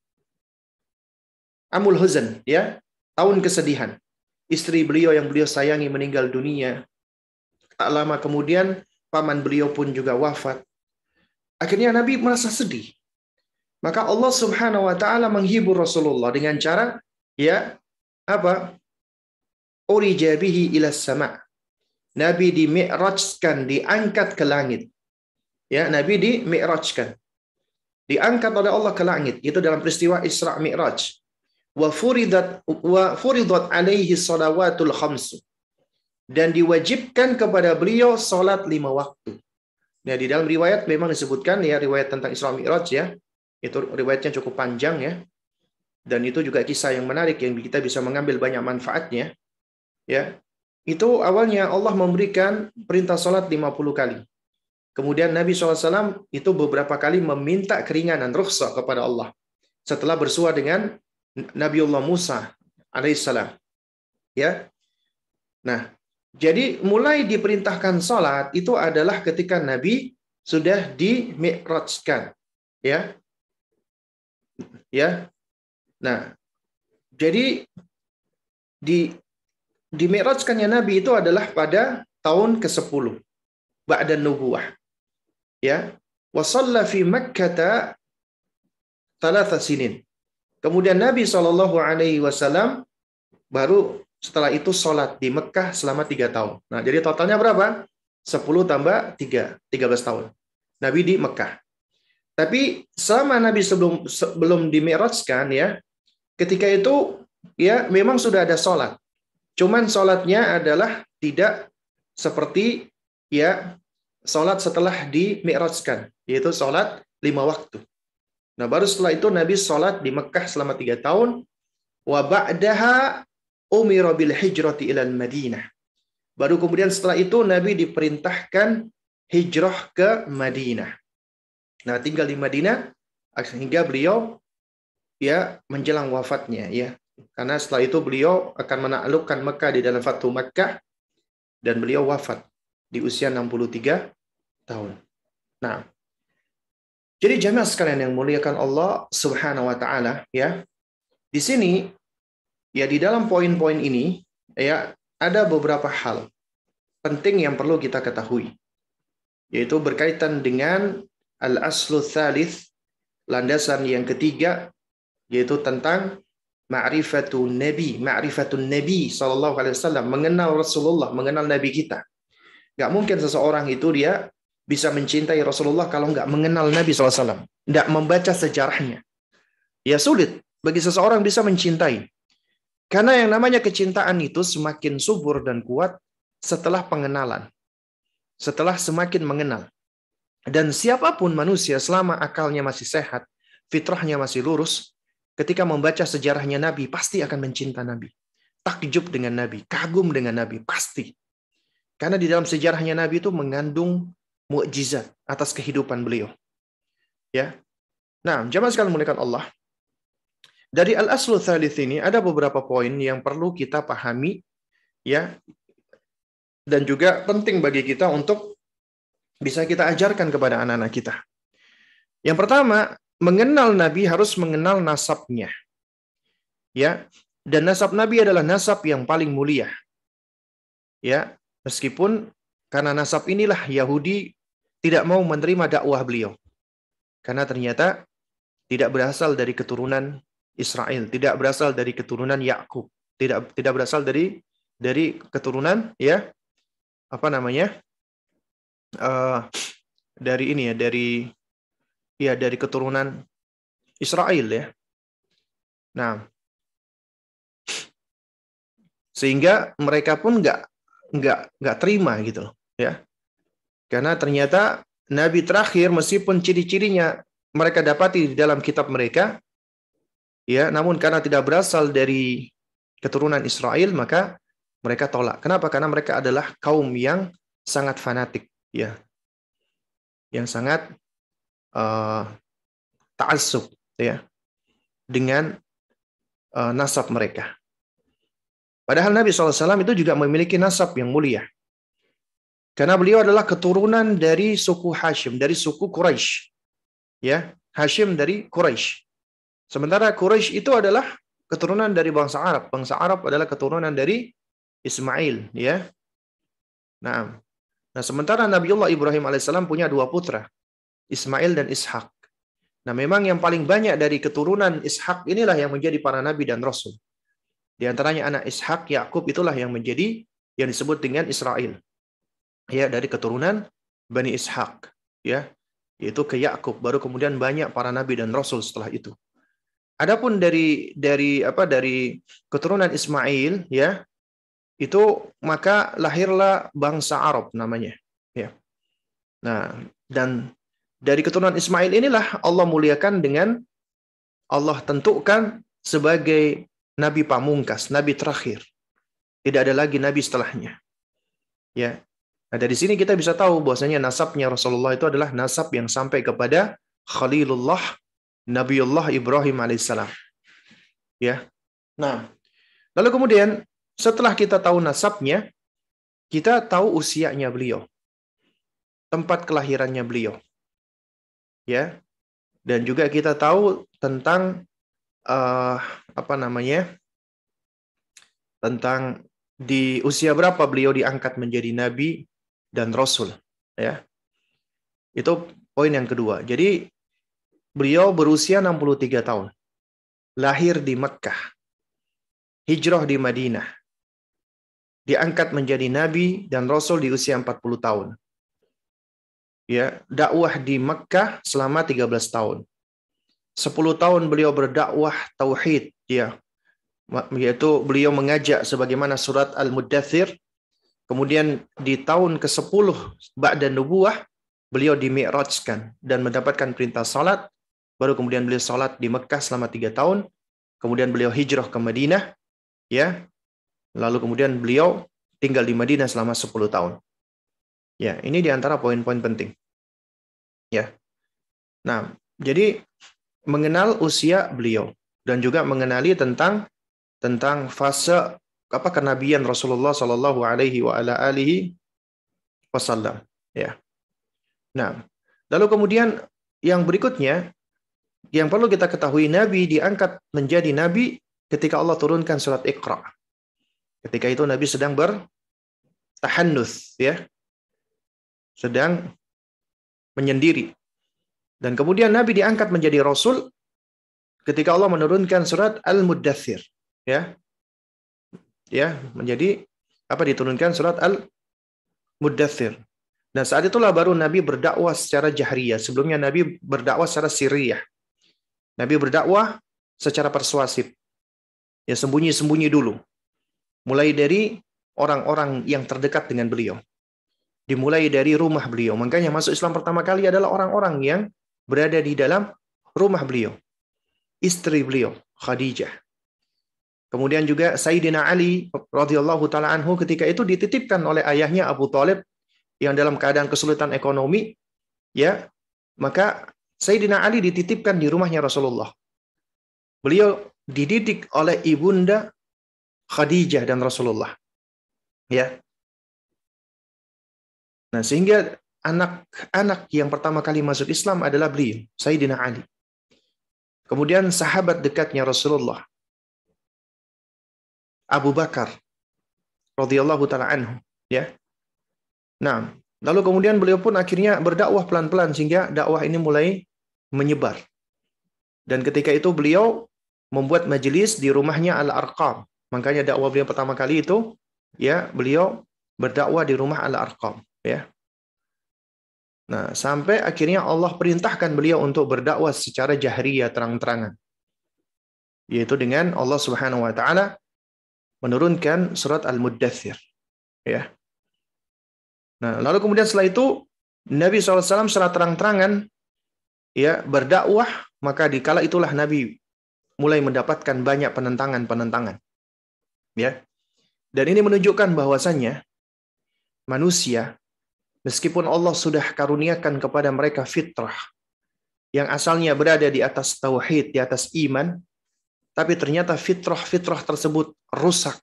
Amul huzn, ya. Tahun kesedihan. Istri beliau yang beliau sayangi meninggal dunia. Tak lama kemudian paman beliau pun juga wafat. Akhirnya Nabi merasa sedih. Maka Allah Subhanahu wa taala menghibur Rasulullah dengan cara, ya, urija bihi ila sama'. Nabi di-mi'rajkan, diangkat ke langit. Ya, Nabi di-mi'rajkan, diangkat oleh Allah ke langit. Itu dalam peristiwa Isra Mi'raj. Wa furidat alaihi shalawatul khamsu. Dan diwajibkan kepada beliau salat 5 waktu. Nah, di dalam riwayat memang disebutkan, ya, riwayat tentang Isra Mi'raj, ya. Itu riwayatnya cukup panjang, ya. Dan itu juga kisah yang menarik yang kita bisa mengambil banyak manfaatnya, ya. Itu awalnya Allah memberikan perintah salat 50 kali. Kemudian Nabi SAW itu beberapa kali meminta keringanan, rukhsah kepada Allah. Setelah bersua dengan Nabiullah Musa alaihissalam. Ya. Nah, jadi mulai diperintahkan salat itu adalah ketika Nabi sudah dimi'rajkan, ya. Ya. Nah, jadi dimi'rajkannya Nabi itu adalah pada tahun ke-10 ba'da nubuwah, ya. Wa shalla fi Makkah 3 sinin. Kemudian Nabi SAW baru setelah itu sholat di Mekah selama 3 tahun. Nah, jadi totalnya berapa? 10 tambah 3, 13 tahun. Nabi di Mekah. Tapi selama Nabi sebelum dimi'rajkan, ya, ketika itu ya memang sudah ada sholat. Cuman sholatnya adalah tidak seperti ya sholat setelah dimi'rajkan, yaitu sholat 5 waktu. Nah, baru setelah itu Nabi sholat di Mekah selama 3 tahun. Wa ba'daha umira bil hijrati ilal Madinah. Baru kemudian setelah itu Nabi diperintahkan hijrah ke Madinah. Nah, tinggal di Madinah hingga beliau ya menjelang wafatnya, ya. Karena setelah itu beliau akan menaklukkan Mekah di dalam Fathu Makkah dan beliau wafat di usia 63 tahun. Nah, jadi jamaah sekalian yang muliakan Allah Subhanahu wa taala, ya. Di sini ya di dalam poin-poin ini ya ada beberapa hal penting yang perlu kita ketahui, yaitu berkaitan dengan al-aslu tsalits, landasan yang ketiga, yaitu tentang ma'rifatun Nabi sallallahu alaihi wasallam, mengenal Rasulullah, mengenal Nabi kita. Gak mungkin seseorang itu dia bisa mencintai Rasulullah kalau nggak mengenal Nabi SAW, nggak membaca sejarahnya. Ya sulit bagi seseorang bisa mencintai. Karena yang namanya kecintaan itu semakin subur dan kuat setelah pengenalan. Setelah semakin mengenal. Dan siapapun manusia selama akalnya masih sehat, fitrahnya masih lurus, ketika membaca sejarahnya Nabi, pasti akan mencinta Nabi. Takjub dengan Nabi, kagum dengan Nabi, pasti. Karena di dalam sejarahnya Nabi itu mengandung mukjizat atas kehidupan beliau. Ya. Nah, jamaah sekalian muliakan Allah. Dari al-aslu tsalits ini ada beberapa poin yang perlu kita pahami, ya. Dan juga penting bagi kita untuk bisa kita ajarkan kepada anak-anak kita. Yang pertama, mengenal Nabi harus mengenal nasabnya. Ya. Dan nasab Nabi adalah nasab yang paling mulia. Ya, meskipun karena nasab inilah Yahudi tidak mau menerima dakwah beliau. Karena ternyata tidak berasal dari keturunan Israel, tidak berasal dari keturunan Yakub, tidak berasal dari keturunan ya apa namanya dari ini ya dari keturunan Israel, ya. Nah, sehingga mereka pun nggak terima gitu, ya. Karena ternyata Nabi terakhir meskipun ciri-cirinya mereka dapati di dalam kitab mereka, ya, namun karena tidak berasal dari keturunan Israel, maka mereka tolak. Kenapa? Karena mereka adalah kaum yang sangat fanatik, ya, yang sangat ta'assub, ya, dengan nasab mereka. Padahal Nabi SAW itu juga memiliki nasab yang mulia. Karena beliau adalah keturunan dari suku Hashim, dari suku Quraisy. Ya, Hashim dari Quraisy. Sementara Quraisy itu adalah keturunan dari bangsa Arab. Bangsa Arab adalah keturunan dari Ismail, ya. Nah, sementara Nabiullah Ibrahim alaihissalam punya 2 putra, Ismail dan Ishak. Nah, memang yang paling banyak dari keturunan Ishak inilah yang menjadi para nabi dan rasul. Di antaranya anak Ishak, Yakub, itulah yang disebut dengan Israel. Ya, dari keturunan Bani Ishak, ya, yaitu ke Yakub, baru kemudian banyak para nabi dan rasul setelah itu. Adapun dari keturunan Ismail, ya, itu maka lahirlah bangsa Arab namanya, ya. Nah, dan dari keturunan Ismail inilah Allah muliakan dengan Allah tentukan sebagai nabi pamungkas, nabi terakhir. Tidak ada lagi nabi setelahnya. Ya. Nah, dari sini kita bisa tahu bahwasanya nasabnya Rasulullah itu adalah nasab yang sampai kepada Khalilullah Nabiullah Ibrahim alaihissalam. Ya. Nah, lalu kemudian setelah kita tahu nasabnya, kita tahu usianya beliau. tempat kelahirannya beliau. Ya. Dan juga kita tahu tentang tentang di usia berapa beliau diangkat menjadi nabi dan rasul, ya. Itu poin yang kedua. Jadi beliau berusia 63 tahun. Lahir di Mekkah. Hijrah di Madinah. Diangkat menjadi nabi dan rasul di usia 40 tahun. Ya, dakwah di Mekkah selama 13 tahun. 10 tahun beliau berdakwah tauhid, ya. Yaitu beliau mengajak sebagaimana surat Al-Muddathir. Kemudian di tahun ke-10 ba'da nubuwah beliau dimi'rajkan dan mendapatkan perintah salat. Baru kemudian beliau salat di Mekkah selama 3 tahun. Kemudian beliau hijrah ke Madinah, ya. Lalu kemudian beliau tinggal di Madinah selama 10 tahun. Ya, ini di antara poin-poin penting. Ya. Nah, jadi mengenal usia beliau dan juga mengenali tentang fase kenabian Rasulullah Shallallahu Alaihi Wasallam. Ya. Nah, lalu kemudian yang berikutnya yang perlu kita ketahui, Nabi diangkat menjadi nabi ketika Allah turunkan surat Iqra. Ketika itu Nabi sedang bertahannuts, ya, sedang menyendiri. Dan kemudian Nabi diangkat menjadi Rasul ketika Allah menurunkan surat Al-Muddathir, ya, menjadi diturunkan surat Al-Muddathir. Dan saat itulah baru Nabi berdakwah secara jahriyah. Sebelumnya Nabi berdakwah secara sirriyah. Nabi berdakwah secara persuasif. Ya, sembunyi-sembunyi dulu. Mulai dari orang-orang yang terdekat dengan beliau. Dimulai dari rumah beliau. Makanya masuk Islam pertama kali adalah orang-orang yang berada di dalam rumah beliau. Istri beliau, Khadijah. Kemudian juga Sayyidina Ali radhiyallahu taala anhu ketika itu dititipkan oleh ayahnya Abu Thalib yang dalam keadaan kesulitan ekonomi, ya. Maka Sayyidina Ali dititipkan di rumahnya Rasulullah. Beliau dididik oleh ibunda Khadijah dan Rasulullah. Ya. Nah, sehingga anak-anak yang pertama kali masuk Islam adalah beliau, Sayyidina Ali. Kemudian sahabat dekatnya Rasulullah, Abu Bakar radhiyallahu taala anhu, ya. Nah, lalu kemudian beliau pun akhirnya berdakwah pelan-pelan sehingga dakwah ini mulai menyebar. Dan ketika itu beliau membuat majelis di rumahnya Al-Arqam. Makanya dakwah beliau pertama kali itu, ya, beliau berdakwah di rumah Al-Arqam, ya. Nah, sampai akhirnya Allah perintahkan beliau untuk berdakwah secara jahriyah, terang-terangan. Yaitu dengan Allah Subhanahu wa taala menurunkan surat Al-Muddathir, ya. Nah, lalu kemudian setelah itu Nabi SAW secara terang-terangan, ya, berdakwah, maka dikala itulah Nabi mulai mendapatkan banyak penentangan-penentangan. Ya. Dan ini menunjukkan bahwasannya manusia, meskipun Allah sudah karuniakan kepada mereka fitrah yang asalnya berada di atas tauhid, di atas iman, tapi ternyata fitrah-fitrah tersebut rusak.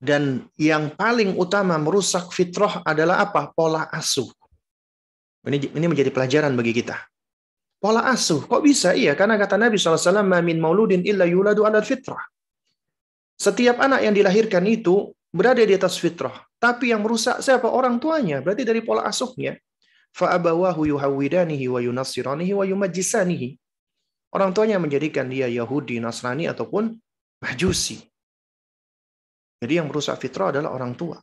Dan yang paling utama merusak fitrah adalah apa? Pola asuh. Ini menjadi pelajaran bagi kita. Pola asuh. Kok bisa? Iya, karena kata Nabi SAW, "Ma min mauludin illa yuladu 'alal fitrah." Setiap anak yang dilahirkan itu berada di atas fitrah. Tapi yang merusak siapa? Orang tuanya. Berarti dari pola asuhnya. Fa'abawahu yuhawwidanihi wa yunassiranihi wa yumajjisanihi. Orang tuanya menjadikan dia Yahudi, Nasrani, ataupun Majusi. Jadi yang merusak fitrah adalah orang tua.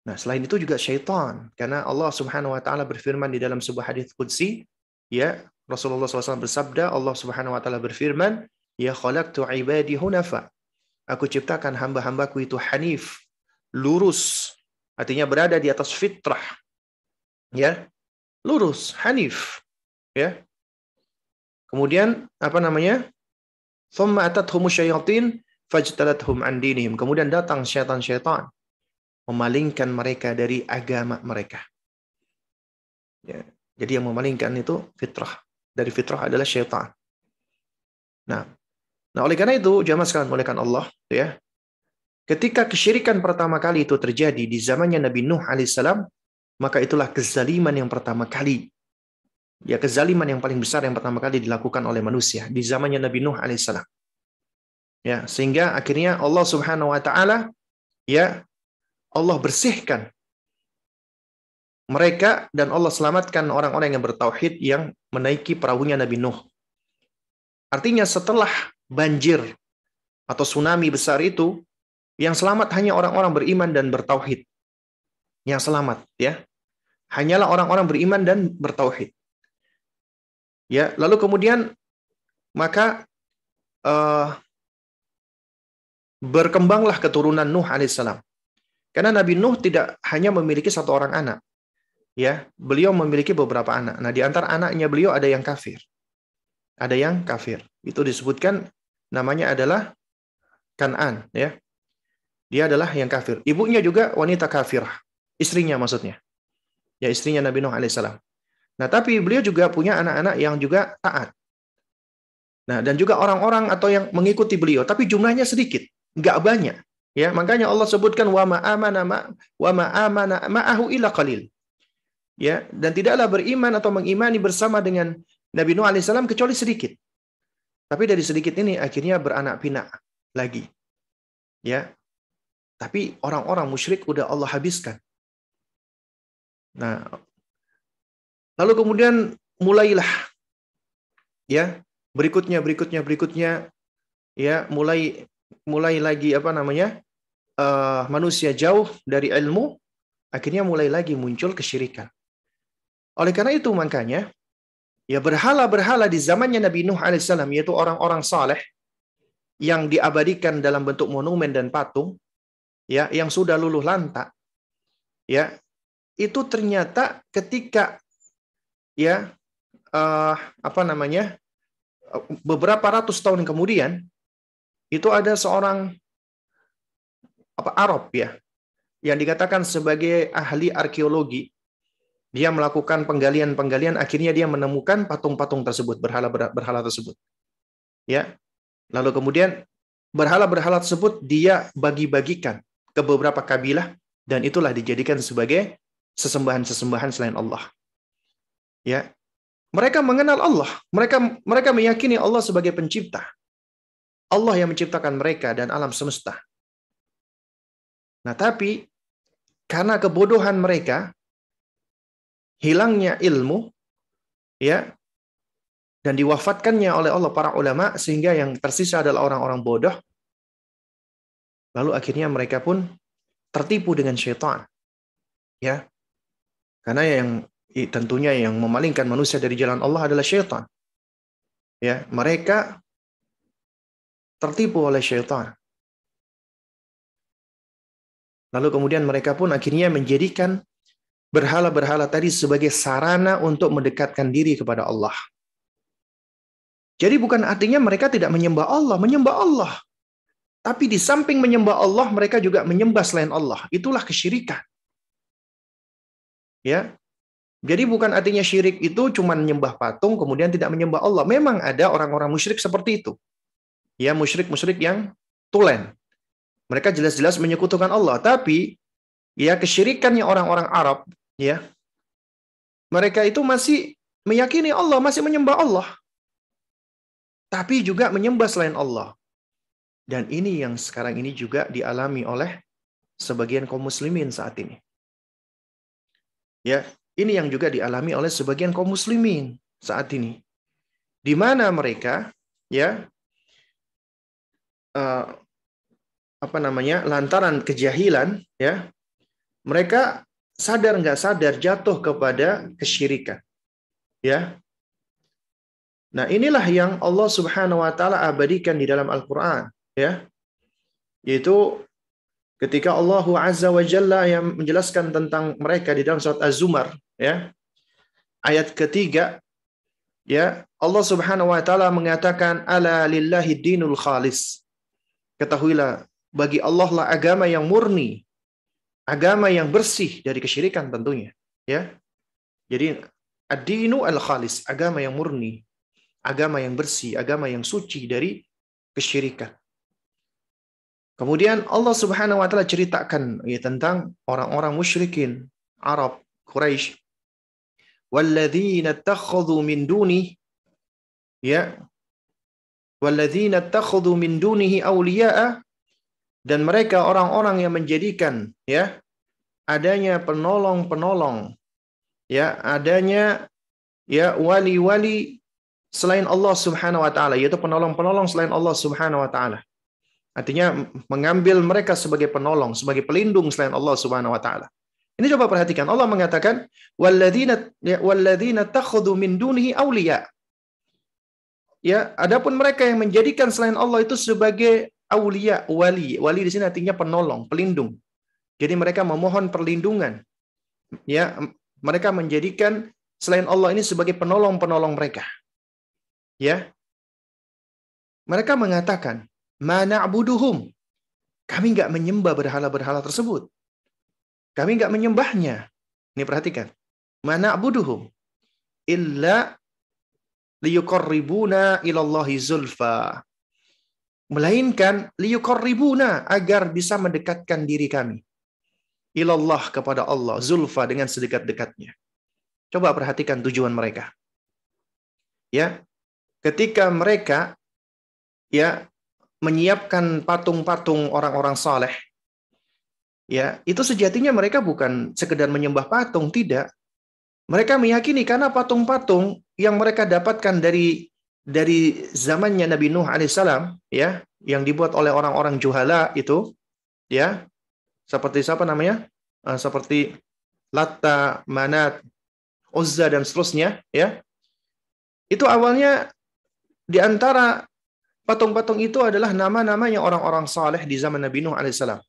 Nah, selain itu juga syaitan. Karena Allah Subhanahu wa taala berfirman di dalam sebuah hadis qudsi, ya, Rasulullah SAW bersabda, Allah Subhanahu wa taala berfirman, "Ya khalaqtu ibadi hunafa." Aku ciptakan hamba-hambaku itu hanif, lurus. Artinya berada di atas fitrah. Ya. Lurus, hanif. Ya. Kemudian Thumma atathumu syayatin fajtalathum an dinihim. Kemudian datang syaitan-syaitan memalingkan mereka dari agama mereka. Ya. Jadi yang memalingkan itu fitrah. Dari fitrah adalah syaitan. Nah, oleh karena itu, jamaah sekalian oleh karena Allah, ya. Ketika kesyirikan pertama kali itu terjadi di zamannya Nabi Nuh alaihissalam, maka itulah kezaliman yang pertama kali. Ya, kezaliman yang paling besar yang pertama kali dilakukan oleh manusia di zamannya Nabi Nuh alaihissalam. Ya, sehingga akhirnya Allah Subhanahu wa taala, ya, Allah bersihkan mereka dan Allah selamatkan orang-orang yang bertauhid yang menaiki perahunya Nabi Nuh. Artinya setelah banjir atau tsunami besar itu, yang selamat hanya orang-orang beriman dan bertauhid. Yang selamat, ya. Hanyalah orang-orang beriman dan bertauhid. Ya, lalu kemudian maka berkembanglah keturunan Nuh alaihissalam. Karena Nabi Nuh tidak hanya memiliki satu orang anak. Ya, beliau memiliki beberapa anak. Nah, di antara anaknya beliau ada yang kafir. Ada yang kafir. Itu disebutkan namanya adalah Kan'an, ya. Dia adalah yang kafir. Ibunya juga wanita kafirah. Istrinya maksudnya. Ya, istrinya Nabi Nuh alaihissalam. Nah, tapi beliau juga punya anak-anak yang juga taat. Nah, dan juga orang-orang atau yang mengikuti beliau, tapi jumlahnya sedikit, nggak banyak. Ya, makanya Allah sebutkan wa ma amana ma'ahu illa qalil. Ya, dan tidaklah beriman atau mengimani bersama dengan Nabi Nuh alaihissalam kecuali sedikit. Tapi dari sedikit ini akhirnya beranak pinak lagi. Ya. Tapi orang-orang musyrik udah Allah habiskan. Nah, lalu kemudian mulailah, ya, berikutnya, ya, mulai lagi manusia jauh dari ilmu, akhirnya mulai lagi muncul kesyirikan. Oleh karena itu makanya, ya, berhala-berhala di zamannya Nabi Nuh alaihissalam, yaitu orang-orang saleh yang diabadikan dalam bentuk monumen dan patung, ya, yang sudah luluh lantak, ya, itu ternyata ketika, ya, beberapa ratus tahun kemudian, itu ada seorang Arab, ya, yang dikatakan sebagai ahli arkeologi. Dia melakukan penggalian, akhirnya dia menemukan patung-patung tersebut, berhala tersebut. Ya. Lalu kemudian berhala-berhala tersebut dia bagi-bagikan ke beberapa kabilah dan itulah dijadikan sebagai sesembahan-sesembahan selain Allah. Ya. Mereka mengenal Allah, mereka meyakini Allah sebagai pencipta. Allah yang menciptakan mereka dan alam semesta. Nah, tapi karena kebodohan mereka, hilangnya ilmu, ya, dan diwafatkannya oleh Allah para ulama, sehingga yang tersisa adalah orang-orang bodoh. Lalu akhirnya mereka pun tertipu dengan syaitan, ya, karena tentunya yang memalingkan manusia dari jalan Allah adalah syaitan. Ya, mereka tertipu oleh syaitan. Lalu kemudian mereka pun akhirnya menjadikan berhala-berhala tadi sebagai sarana untuk mendekatkan diri kepada Allah. Jadi bukan artinya mereka tidak menyembah Allah. Tapi di samping menyembah Allah, mereka juga menyembah selain Allah. Itulah kesyirikan. Ya. Jadi bukan artinya syirik itu cuma menyembah patung kemudian tidak menyembah Allah. Memang ada orang-orang musyrik seperti itu. Ya, musyrik-musyrik yang tulen. Mereka jelas-jelas menyekutukan Allah, tapi ya kesyirikannya orang-orang Arab, ya, mereka itu masih meyakini Allah, masih menyembah Allah, tapi juga menyembah selain Allah. Dan ini yang sekarang ini juga dialami oleh sebagian kaum muslimin saat ini. Ya, ini yang juga dialami oleh sebagian kaum muslimin saat ini, di mana mereka, ya, lantaran kejahilan, ya, mereka sadar nggak sadar jatuh kepada kesyirikan, ya. Nah, inilah yang Allah Subhanahu wa taala abadikan di dalam Al-Qur'an, ya. Yaitu ketika Allah Azza wa Jalla yang menjelaskan tentang mereka di dalam surat Az-Zumar, ya. Ayat ketiga, ya, Allah Subhanahu wa taala mengatakan ala lillahi dinul khalis. Ketahuilah bagi Allah lah agama yang murni, agama yang bersih dari kesyirikan tentunya, ya. Jadi ad-dinu al-khalis, agama yang murni, agama yang bersih, agama yang suci dari kesyirikan. Kemudian Allah Subhanahu wa taala ceritakan, ya, tentang orang-orang musyrikin Arab Quraisy, walladzina takhadhu min duni, ya, walladzina takhadhu min dunihi awliya'a, dan mereka orang-orang yang menjadikan, ya, adanya penolong-penolong, ya, adanya, ya, wali-wali selain Allah Subhanahu wa taala, yaitu penolong-penolong selain Allah Subhanahu wa taala. Artinya mengambil mereka sebagai penolong, sebagai pelindung selain Allah Subhanahu wa taala. Ini coba perhatikan, Allah mengatakan walladzina takhadhu min dunihi awliya. Ya, adapun mereka yang menjadikan selain Allah itu sebagai aulia, wali. Wali di sini artinya penolong, pelindung. Jadi mereka memohon perlindungan. Ya, mereka menjadikan selain Allah ini sebagai penolong-penolong mereka. Ya. Mereka mengatakan, "Ma na'buduhum." Kami enggak menyembah berhala-berhala tersebut. Kami enggak menyembahnya. Ini perhatikan. "Ma na'buduhum illa liyuqarribuna ilallahi zulfa." Melainkan liyuqarribuna, agar bisa mendekatkan diri kami ilallah, kepada Allah, zulfa, dengan sedekat-dekatnya. Coba perhatikan tujuan mereka. Ya, ketika mereka, ya, menyiapkan patung-patung orang-orang saleh, ya, itu sejatinya mereka bukan sekedar menyembah patung, tidak. Mereka meyakini karena patung-patung yang mereka dapatkan dari zamannya Nabi Nuh alaihissalam, ya, yang dibuat oleh orang-orang juhala itu, ya, seperti siapa namanya? Seperti Latta, Manat, Uzza, dan seterusnya, ya. Itu awalnya di antara patung-patung itu adalah nama-namanya orang-orang saleh di zaman Nabi Nuh alaihissalam.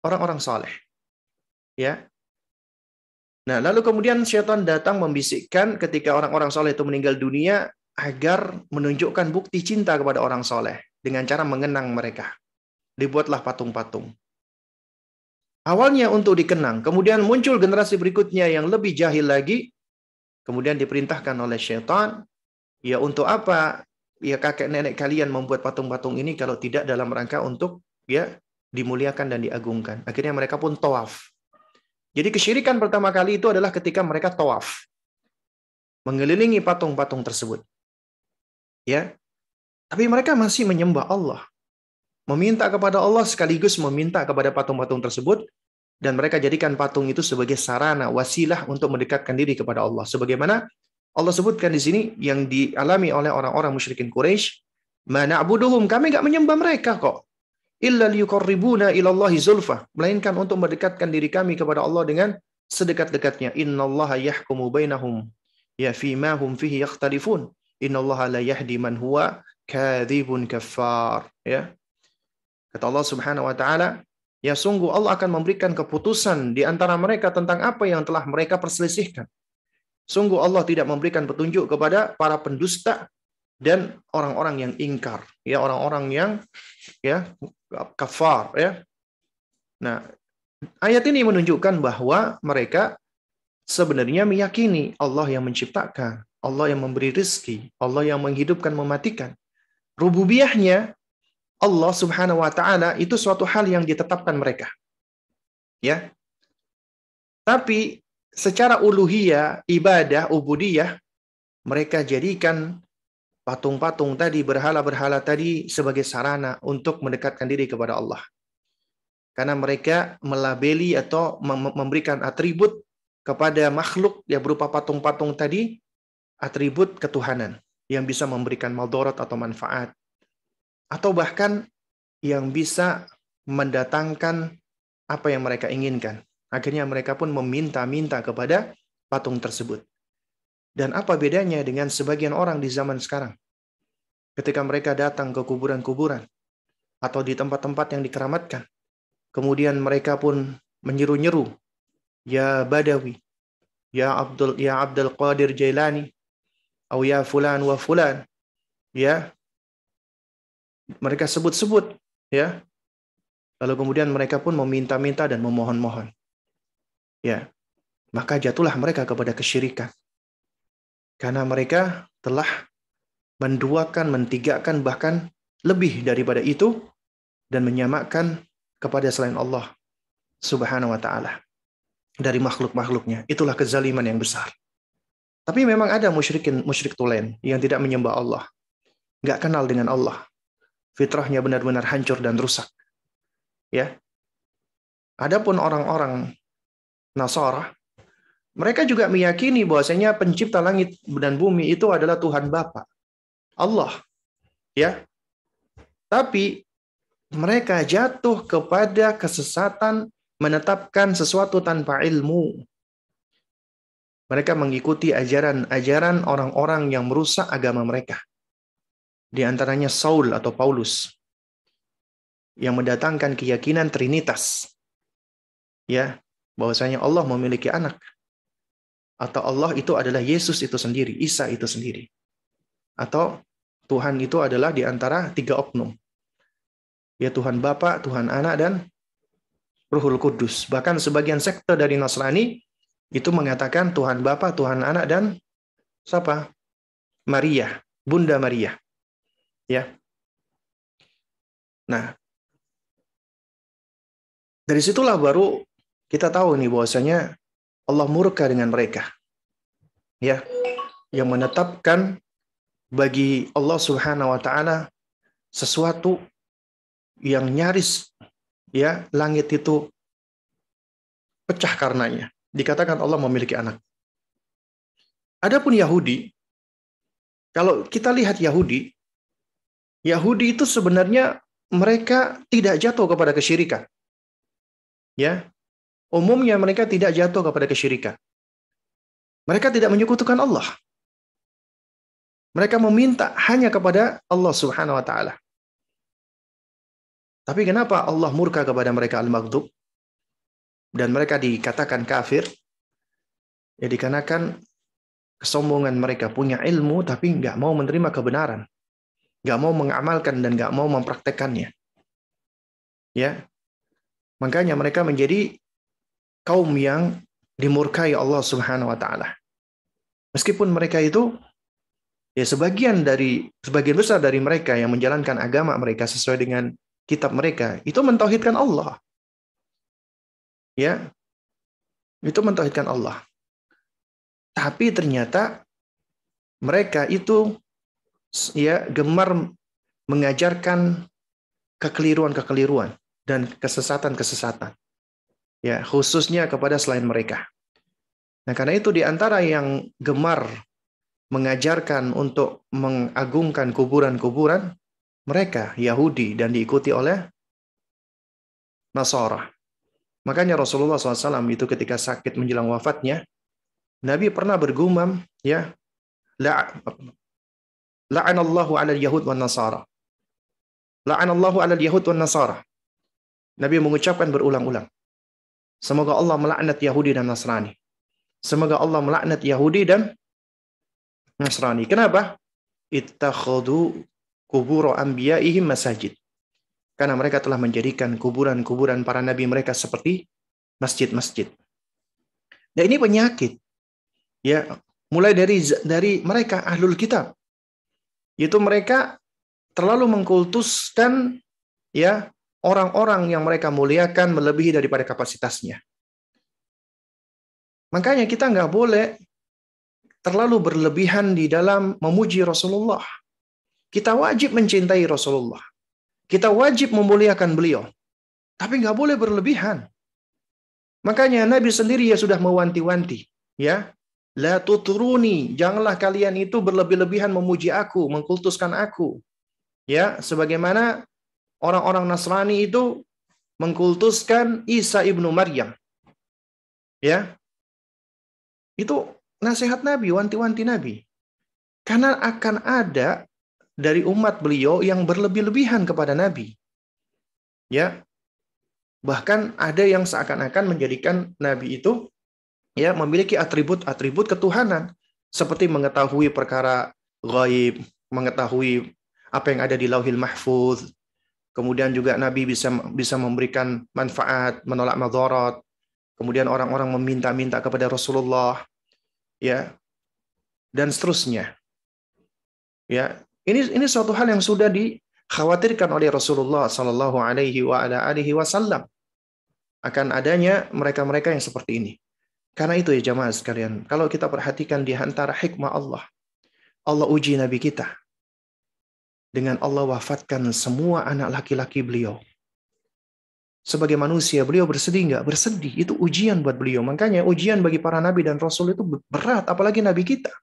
Orang-orang saleh. Ya. Nah, lalu kemudian syaitan datang membisikkan ketika orang-orang saleh itu meninggal dunia agar menunjukkan bukti cinta kepada orang saleh dengan cara mengenang mereka. Dibuatlah patung-patung. Awalnya untuk dikenang, kemudian muncul generasi berikutnya yang lebih jahil lagi, kemudian diperintahkan oleh syaitan, ya, untuk apa ya kakek nenek kalian membuat patung-patung ini kalau tidak dalam rangka untuk, ya, dimuliakan dan diagungkan. Akhirnya mereka pun tawaf. Jadi kesyirikan pertama kali itu adalah ketika mereka tawaf, mengelilingi patung-patung tersebut. Ya. Tapi mereka masih menyembah Allah, meminta kepada Allah sekaligus meminta kepada patung-patung tersebut, dan mereka jadikan patung itu sebagai sarana, wasilah untuk mendekatkan diri kepada Allah. Sebagaimana Allah sebutkan di sini yang dialami oleh orang-orang musyrikin Quraisy, "Ma na'buduhum," kami enggak menyembah mereka kok, "illa liyuqarribuna ilallahi zulfa," melainkan untuk mendekatkan diri kami kepada Allah dengan sedekat-dekatnya. "Innallaha yahkumu bainahum ya fima hum fihi yakhtalifun. Innallaha la yahdi man huwa kadzibun kaffar." Ya. Kata Allah Subhanahu wa taala, ya, sungguh Allah akan memberikan keputusan di antara mereka tentang apa yang telah mereka perselisihkan. Sungguh Allah tidak memberikan petunjuk kepada para pendusta dan orang-orang yang ingkar, ya, orang-orang yang, ya, kafar, ya. Nah, ayat ini menunjukkan bahwa mereka sebenarnya meyakini Allah yang menciptakan, Allah yang memberi rezeki, Allah yang menghidupkan, mematikan. Rububiyahnya Allah Subhanahu wa taala itu suatu hal yang ditetapkan mereka. Ya. Tapi secara uluhiyah, ibadah, ubudiyah, mereka jadikan patung-patung tadi, berhala-berhala tadi sebagai sarana untuk mendekatkan diri kepada Allah. Karena mereka melabeli atau memberikan atribut kepada makhluk yang berupa patung-patung tadi, atribut ketuhanan yang bisa memberikan madarat atau manfaat, atau bahkan yang bisa mendatangkan apa yang mereka inginkan. Akhirnya mereka pun meminta-minta kepada patung tersebut. Dan apa bedanya dengan sebagian orang di zaman sekarang? Ketika mereka datang ke kuburan-kuburan atau di tempat-tempat yang dikeramatkan, kemudian mereka pun menyeru-nyeru, "Ya Badawi, ya Abdul Qadir Jailani, atau ya fulan wa fulan." Ya, mereka sebut-sebut, ya. Lalu kemudian mereka pun meminta-minta dan memohon-mohon. Ya. Maka jatuhlah mereka kepada kesyirikan. Karena mereka telah menduakan, mentigakan, bahkan lebih daripada itu, dan menyamakan kepada selain Allah Subhanahu wa taala. dari makhluk-makhluknya. Itulah kezaliman yang besar. Tapi memang ada musyrik tulen yang tidak menyembah Allah, nggak kenal dengan Allah, fitrahnya benar-benar hancur dan rusak. Ya, adapun orang-orang Nasara, mereka juga meyakini bahwasanya pencipta langit dan bumi itu adalah Tuhan Bapa, Allah. Ya, tapi mereka jatuh kepada kesesatan menetapkan sesuatu tanpa ilmu. Mereka mengikuti ajaran-ajaran orang-orang yang merusak agama mereka. Di antaranya Saul atau Paulus yang mendatangkan keyakinan Trinitas. Ya, bahwasanya Allah memiliki anak. Atau Allah itu adalah Yesus itu sendiri, Isa itu sendiri. Atau Tuhan itu adalah di antara 3 oknum. Ya, Tuhan Bapa, Tuhan Anak, dan Ruhul Kudus. Bahkan sebagian sekte dari Nasrani itu mengatakan Tuhan Bapa, Tuhan Anak, dan siapa? Maria, Bunda Maria. Ya. Nah, dari situlah baru kita tahu nih bahwasanya Allah murka dengan mereka. Ya, yang menetapkan bagi Allah Subhanahu wa taala sesuatu yang nyaris ya langit itu pecah karenanya. Dikatakan Allah memiliki anak. Adapun Yahudi, kalau kita lihat Yahudi itu sebenarnya mereka tidak jatuh kepada kesyirikan. Ya. Umumnya mereka tidak jatuh kepada kesyirikan. Mereka tidak menyekutukan Allah. Mereka meminta hanya kepada Allah Subhanahu wa taala. Tapi kenapa Allah murka kepada mereka al-maghdub dan mereka dikatakan kafir? Ya dikarenakan kesombongan mereka, punya ilmu tapi nggak mau menerima kebenaran, nggak mau mengamalkan dan nggak mau mempraktekannya. Ya, makanya mereka menjadi kaum yang dimurkai Allah Subhanahu wa taala. Meskipun mereka itu ya sebagian besar dari mereka yang menjalankan agama mereka sesuai dengan kitab mereka itu mentauhidkan Allah. Ya. Itu mentauhidkan Allah. Tapi ternyata mereka itu ya gemar mengajarkan kekeliruan-kekeliruan dan kesesatan-kesesatan. Ya, khususnya kepada selain mereka. Nah, karena itu di antara yang gemar mengajarkan untuk mengagungkan kuburan-kuburan mereka Yahudi dan diikuti oleh Nasara. Makanya Rasulullah SAW itu ketika sakit menjelang wafatnya, Nabi pernah bergumam, ya, la'anallahu 'alal yahud wan nasara. La'anallahu 'alal yahud wan nasara. Nabi mengucapkan berulang-ulang, semoga Allah melaknat Yahudi dan Nasrani. Semoga Allah melaknat Yahudi dan Nasrani. Kenapa? Ittakhadhu qubur anbiya'ihim masajid. Karena mereka telah menjadikan kuburan-kuburan para nabi mereka seperti masjid-masjid. Nah, ini penyakit. Ya, mulai dari mereka ahlul kitab. Itu mereka terlalu mengkultuskan ya orang-orang yang mereka muliakan melebihi daripada kapasitasnya. Makanya kita nggak boleh terlalu berlebihan di dalam memuji Rasulullah. Kita wajib mencintai Rasulullah. Kita wajib memuliakan beliau. Tapi nggak boleh berlebihan. Makanya Nabi sendiri ya sudah mewanti-wanti. Ya, la tuturuni, janganlah kalian itu berlebih-lebihan memuji aku, mengkultuskan aku. Ya, sebagaimana orang-orang Nasrani itu mengkultuskan Isa ibnu Maryam. Ya, itu nasihat Nabi, wanti-wanti Nabi. Karena akan ada dari umat beliau yang berlebih-lebihan kepada Nabi. Ya. Bahkan ada yang seakan-akan menjadikan Nabi itu ya memiliki atribut-atribut ketuhanan seperti mengetahui perkara ghaib, mengetahui apa yang ada di Lauhil Mahfuz. Kemudian juga Nabi bisa memberikan manfaat, menolak madarat. Kemudian orang-orang meminta-minta kepada Rasulullah, ya, dan seterusnya. Ya, ini suatu hal yang sudah dikhawatirkan oleh Rasulullah Sallallahu Alaihi Wasallam akan adanya mereka-mereka yang seperti ini. Karena itu ya jamaah sekalian, kalau kita perhatikan di antara hikmah Allah, Allah uji Nabi kita dengan Allah wafatkan semua anak laki-laki beliau. Sebagai manusia, beliau bersedih nggak? Bersedih. Itu ujian buat beliau. Makanya ujian bagi para nabi dan rasul itu berat, apalagi nabi kita.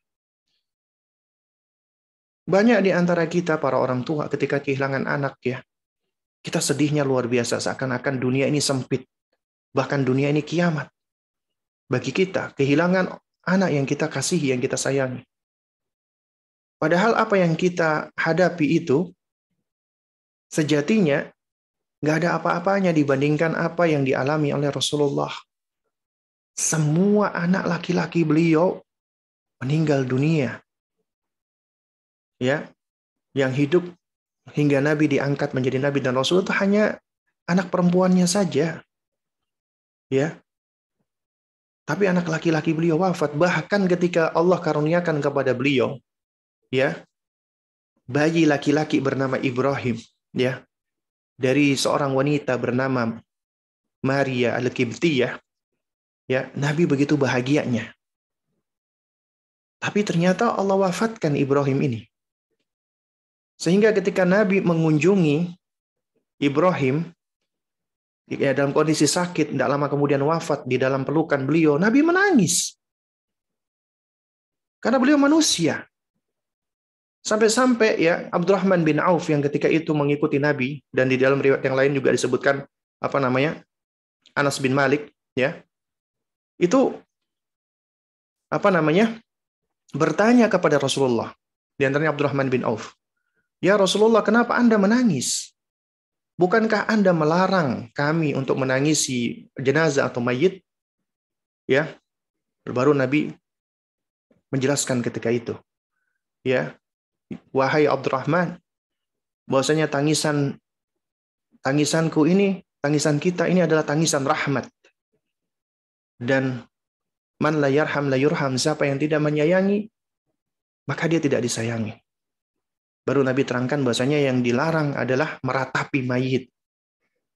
Banyak di antara kita, para orang tua, ketika kehilangan anak ya, kita sedihnya luar biasa, seakan-akan dunia ini sempit. Bahkan dunia ini kiamat. Bagi kita, kehilangan anak yang kita kasihi, yang kita sayangi. Padahal apa yang kita hadapi itu, sejatinya, nggak ada apa-apanya dibandingkan apa yang dialami oleh Rasulullah. Semua anak laki-laki beliau meninggal dunia. Ya, yang hidup hingga Nabi diangkat menjadi Nabi dan Rasul itu hanya anak perempuannya saja. Ya, tapi anak laki-laki beliau wafat. Bahkan ketika Allah karuniakan kepada beliau, ya, bayi laki-laki bernama Ibrahim, ya, dari seorang wanita bernama Maria Al-Qibtiyah, ya, Nabi begitu bahagianya. Tapi ternyata Allah wafatkan Ibrahim ini. Sehingga ketika Nabi mengunjungi Ibrahim, ya, dalam kondisi sakit, tidak lama kemudian wafat di dalam pelukan beliau, Nabi menangis. Karena beliau manusia. Sampai-sampai ya Abdurrahman bin Auf yang ketika itu mengikuti Nabi, dan di dalam riwayat yang lain juga disebutkan Anas bin Malik, ya, itu bertanya kepada Rasulullah, di antaranya Abdurrahman bin Auf, ya Rasulullah, kenapa Anda menangis? Bukankah Anda melarang kami untuk menangisi jenazah atau mayit? Ya, baru Nabi menjelaskan ketika itu, ya, wahai Abdurrahman, bahwasanya tangisanku ini, tangisan kita ini adalah tangisan rahmat. Dan man la yarham la yurham, siapa yang tidak menyayangi, maka dia tidak disayangi. Baru Nabi terangkan bahwasanya yang dilarang adalah meratapi mayit,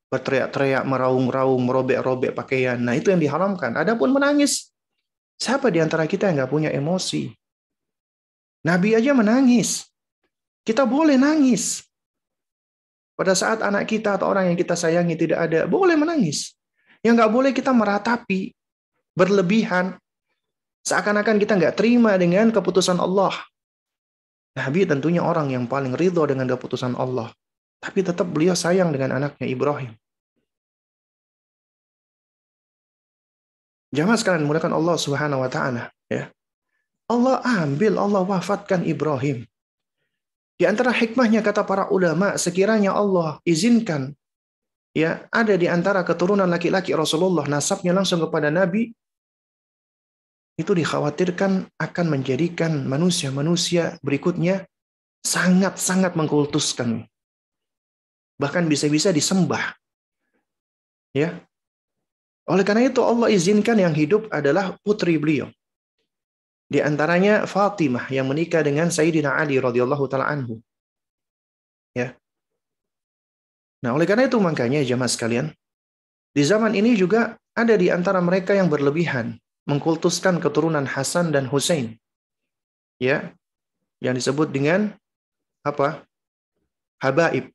berteriak-teriak, meraung-raung, merobek-robek pakaian. Nah, itu yang diharamkan. Adapun menangis, siapa di antara kita yang nggak punya emosi? Nabi aja menangis. Kita boleh nangis. Pada saat anak kita atau orang yang kita sayangi tidak ada, boleh menangis. Yang nggak boleh kita meratapi, berlebihan, seakan-akan kita nggak terima dengan keputusan Allah. Nabi tentunya orang yang paling ridho dengan keputusan Allah. Tapi tetap beliau sayang dengan anaknya Ibrahim. Jamaah sekalian, mudahkan Allah Subhanahu wa taala, ya. Allah wafatkan Ibrahim. Di antara hikmahnya, kata para ulama, sekiranya Allah izinkan, ya, ada di antara keturunan laki-laki Rasulullah nasabnya langsung kepada Nabi, itu dikhawatirkan akan menjadikan manusia-manusia berikutnya sangat-sangat mengkultuskan. Bahkan bisa-bisa disembah. Ya. Oleh karena itu Allah izinkan yang hidup adalah putri beliau. Di antaranya Fatimah yang menikah dengan Sayyidina Ali radhiyallahu taala anhu. Ya. Nah, oleh karena itu makanya jamaah sekalian, di zaman ini juga ada di antara mereka yang berlebihan mengkultuskan keturunan Hasan dan Hussein. Ya, yang disebut dengan habaib.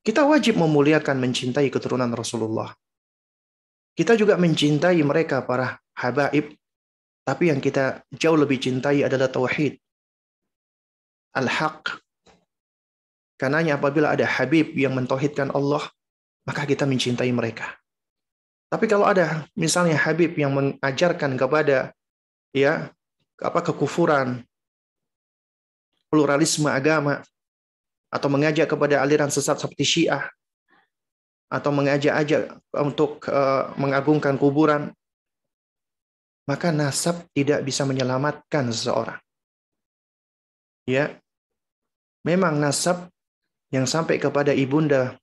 Kita wajib memuliakan, mencintai keturunan Rasulullah. Kita juga mencintai mereka, para habaib. Tapi yang kita jauh lebih cintai adalah tauhid, al-haq. Karenanya apabila ada habib yang mentauhidkan Allah, maka kita mencintai mereka. Tapi kalau ada misalnya habib yang mengajarkan kepada kekufuran, pluralisme agama, atau mengajak kepada aliran sesat seperti Syiah, atau mengajak untuk mengagungkan kuburan, maka nasab tidak bisa menyelamatkan seseorang. Ya, memang nasab yang sampai kepada ibunda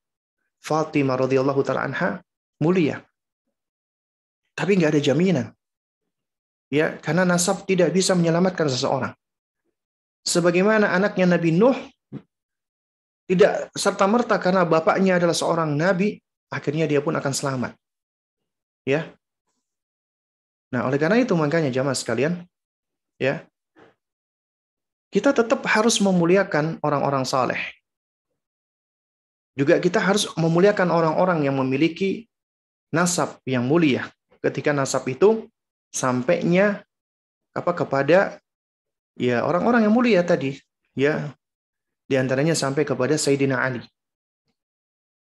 Fatimah radhiyallahu taala anha mulia, tapi nggak ada jaminan. Ya, karena nasab tidak bisa menyelamatkan seseorang. Sebagaimana anaknya Nabi Nuh tidak serta-merta karena bapaknya adalah seorang nabi, akhirnya dia pun akan selamat. Ya. Nah, oleh karena itu makanya jamaah sekalian, ya, kita tetap harus memuliakan orang-orang saleh. Juga kita harus memuliakan orang-orang yang memiliki nasab yang mulia. Ketika nasab itu sampainya kepada ya orang-orang yang mulia tadi, ya, di antaranya sampai kepada Sayyidina Ali.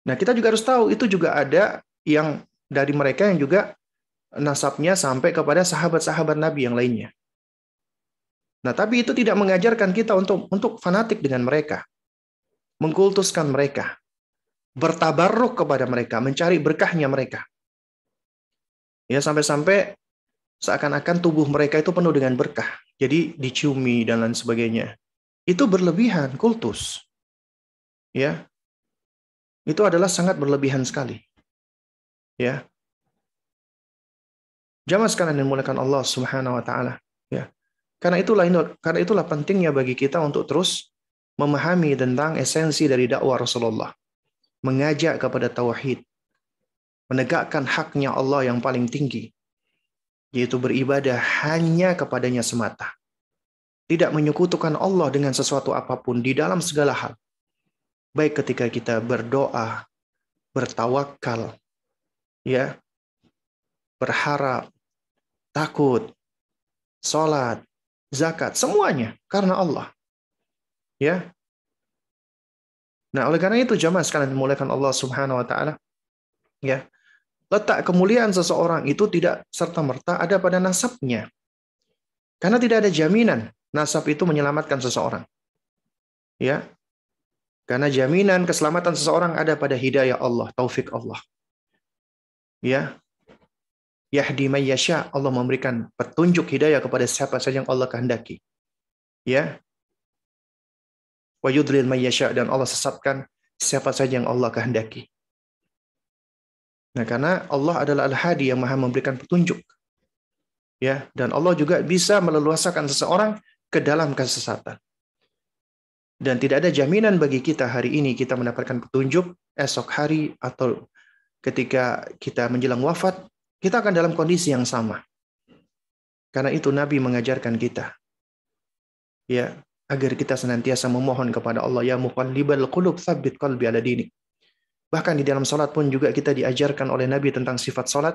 Nah, kita juga harus tahu itu juga ada yang dari mereka yang juga nasabnya sampai kepada sahabat-sahabat Nabi yang lainnya. Nah, tapi itu tidak mengajarkan kita untuk fanatik dengan mereka, mengkultuskan mereka, bertabarruk kepada mereka, mencari berkahnya mereka. Ya, sampai-sampai seakan-akan tubuh mereka itu penuh dengan berkah. Jadi diciumi dan lain sebagainya. Itu berlebihan, kultus. Ya. Itu adalah sangat berlebihan sekali. Ya. Jamaah sekalian yang dimuliakan Allah Subhanahu wa taala, ya. Karena itulah pentingnya bagi kita untuk terus memahami tentang esensi dari dakwah Rasulullah, mengajak kepada tauhid, menegakkan haknya Allah yang paling tinggi, yaitu beribadah hanya kepadanya semata. Tidak menyekutukan Allah dengan sesuatu apapun di dalam segala hal. Baik ketika kita berdoa, bertawakal, ya, berharap, takut, salat, zakat, semuanya karena Allah. Ya. Nah, oleh karena itu jamaah sekalian dimuliakan Allah Subhanahu wa taala, ya. Letak kemuliaan seseorang itu tidak serta-merta ada pada nasabnya. Karena tidak ada jaminan nasab itu menyelamatkan seseorang. Ya. Karena jaminan keselamatan seseorang ada pada hidayah Allah, taufik Allah. Ya. Yahdi may yasha, Allah memberikan petunjuk hidayah kepada siapa saja yang Allah kehendaki. Ya. Wa yudlil may yasha, dan Allah sesatkan siapa saja yang Allah kehendaki. Nah, karena Allah adalah Al-Hadi yang Maha memberikan petunjuk. Ya, dan Allah juga bisa meleluasakan seseorang ke dalam kesesatan. Dan tidak ada jaminan bagi kita hari ini kita mendapatkan petunjuk, esok hari atau ketika kita menjelang wafat, kita akan dalam kondisi yang sama. Karena itu Nabi mengajarkan kita, ya, agar kita senantiasa memohon kepada Allah, ya muqallibal qulub tsabbit qalbi ala dinik. Bahkan di dalam salat pun juga kita diajarkan oleh Nabi tentang sifat salat,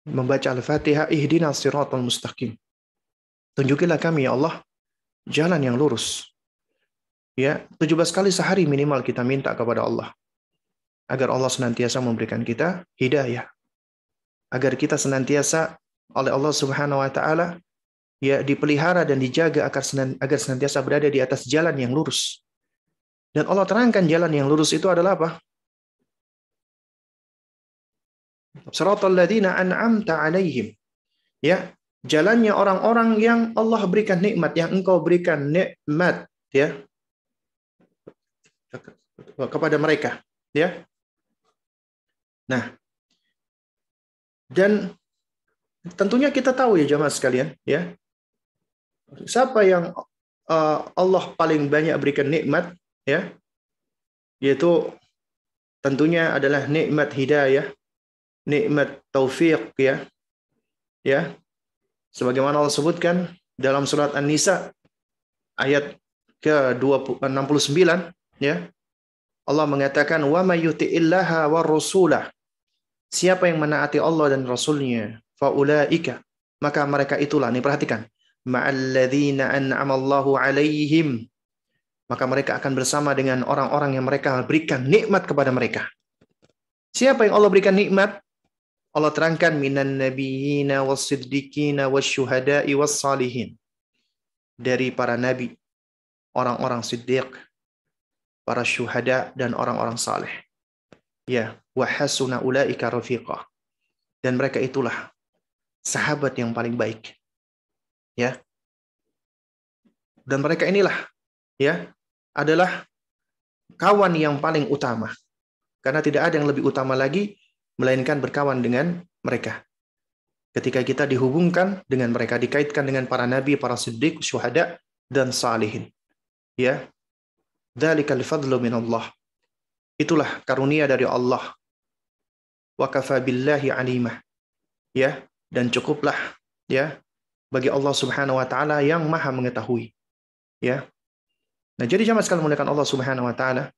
membaca Al-Fatihah, ihdinas siratal mustaqim. Tunjukilah kami ya Allah jalan yang lurus. Ya, 17 kali sehari minimal kita minta kepada Allah agar Allah senantiasa memberikan kita hidayah. Agar kita senantiasa oleh Allah Subhanahu wa taala ya dipelihara dan dijaga agar senantiasa berada di atas jalan yang lurus. Dan Allah terangkan jalan yang lurus itu adalah apa? Siratal ladzina an'amta 'alaihim. Ya, jalannya orang-orang yang Allah berikan nikmat, yang Engkau berikan nikmat, ya, kepada mereka, ya. Nah, dan tentunya kita tahu ya jamaah sekalian, ya. Siapa yang Allah paling banyak berikan nikmat, ya, yaitu tentunya adalah nikmat hidayah, nikmat taufik, ya. Ya. Sebagaimana Allah sebutkan dalam surat An-Nisa ayat ke-69, ya. Allah mengatakan wa may yuti'illaha war rasulah. Siapa yang menaati Allah dan Rasulnya, faulaika, maka mereka itulah, nih perhatikan, ma'alladzina an'amallahu alaihim, maka mereka akan bersama dengan orang-orang yang mereka berikan nikmat kepada mereka. Siapa yang Allah berikan nikmat? Allah terangkan minan nabiyina was-siddiqina wasyuhada'i was-salihin. Dari para nabi, orang-orang siddiq, para syuhada dan orang-orang saleh. Ya, wa hasuna ulaika rafiqa. Dan mereka itulah sahabat yang paling baik. Ya. Dan mereka inilah, ya, adalah kawan yang paling utama. Karena tidak ada yang lebih utama lagi melainkan berkawan dengan mereka. Ketika kita dihubungkan dengan mereka, dikaitkan dengan para nabi, para siddiq, syuhada dan salihin. Ya. Dzalikal fadlu minallah. Itulah karunia dari Allah. Wa kafa billahi alimah. Ya. dan cukuplah ya bagi Allah Subhanahu wa taala yang Maha mengetahui, ya. Nah, jadi jamaah sekalian memuliakan Allah Subhanahu wa taala,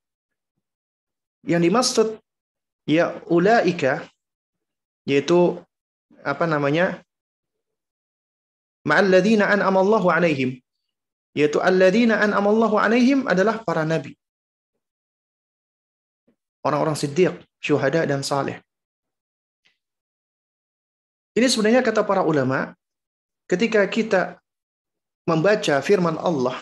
yang dimaksud ya ulaika yaitu apa namanya? Ma'alladzina an'amallahu alaihim, yaitu alladzina an'amallahu alaihim adalah para nabi, orang-orang siddiq, syuhada dan saleh. Ini sebenarnya kata para ulama, ketika kita membaca firman Allah,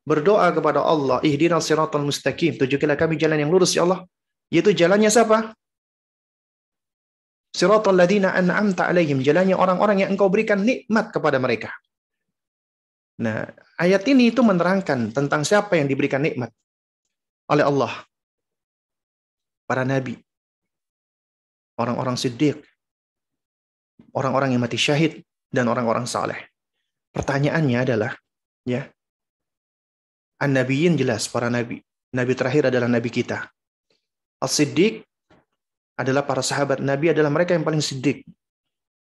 berdoa kepada Allah, ihdinas siratal mustaqim, tunjukilah kami jalan yang lurus ya Allah, yaitu jalannya siapa? Siratal ladzina an'amta alaihim, jalannya orang-orang yang engkau berikan nikmat kepada mereka. Nah, ayat ini itu menerangkan tentang siapa yang diberikan nikmat oleh Allah. Para nabi, orang-orang siddiq, orang-orang yang mati syahid, dan orang-orang saleh. Pertanyaannya adalah, ya, an-nabiyyin jelas para nabi. Nabi terakhir adalah nabi kita. As-siddiq adalah para sahabat Nabi, adalah mereka yang paling siddiq.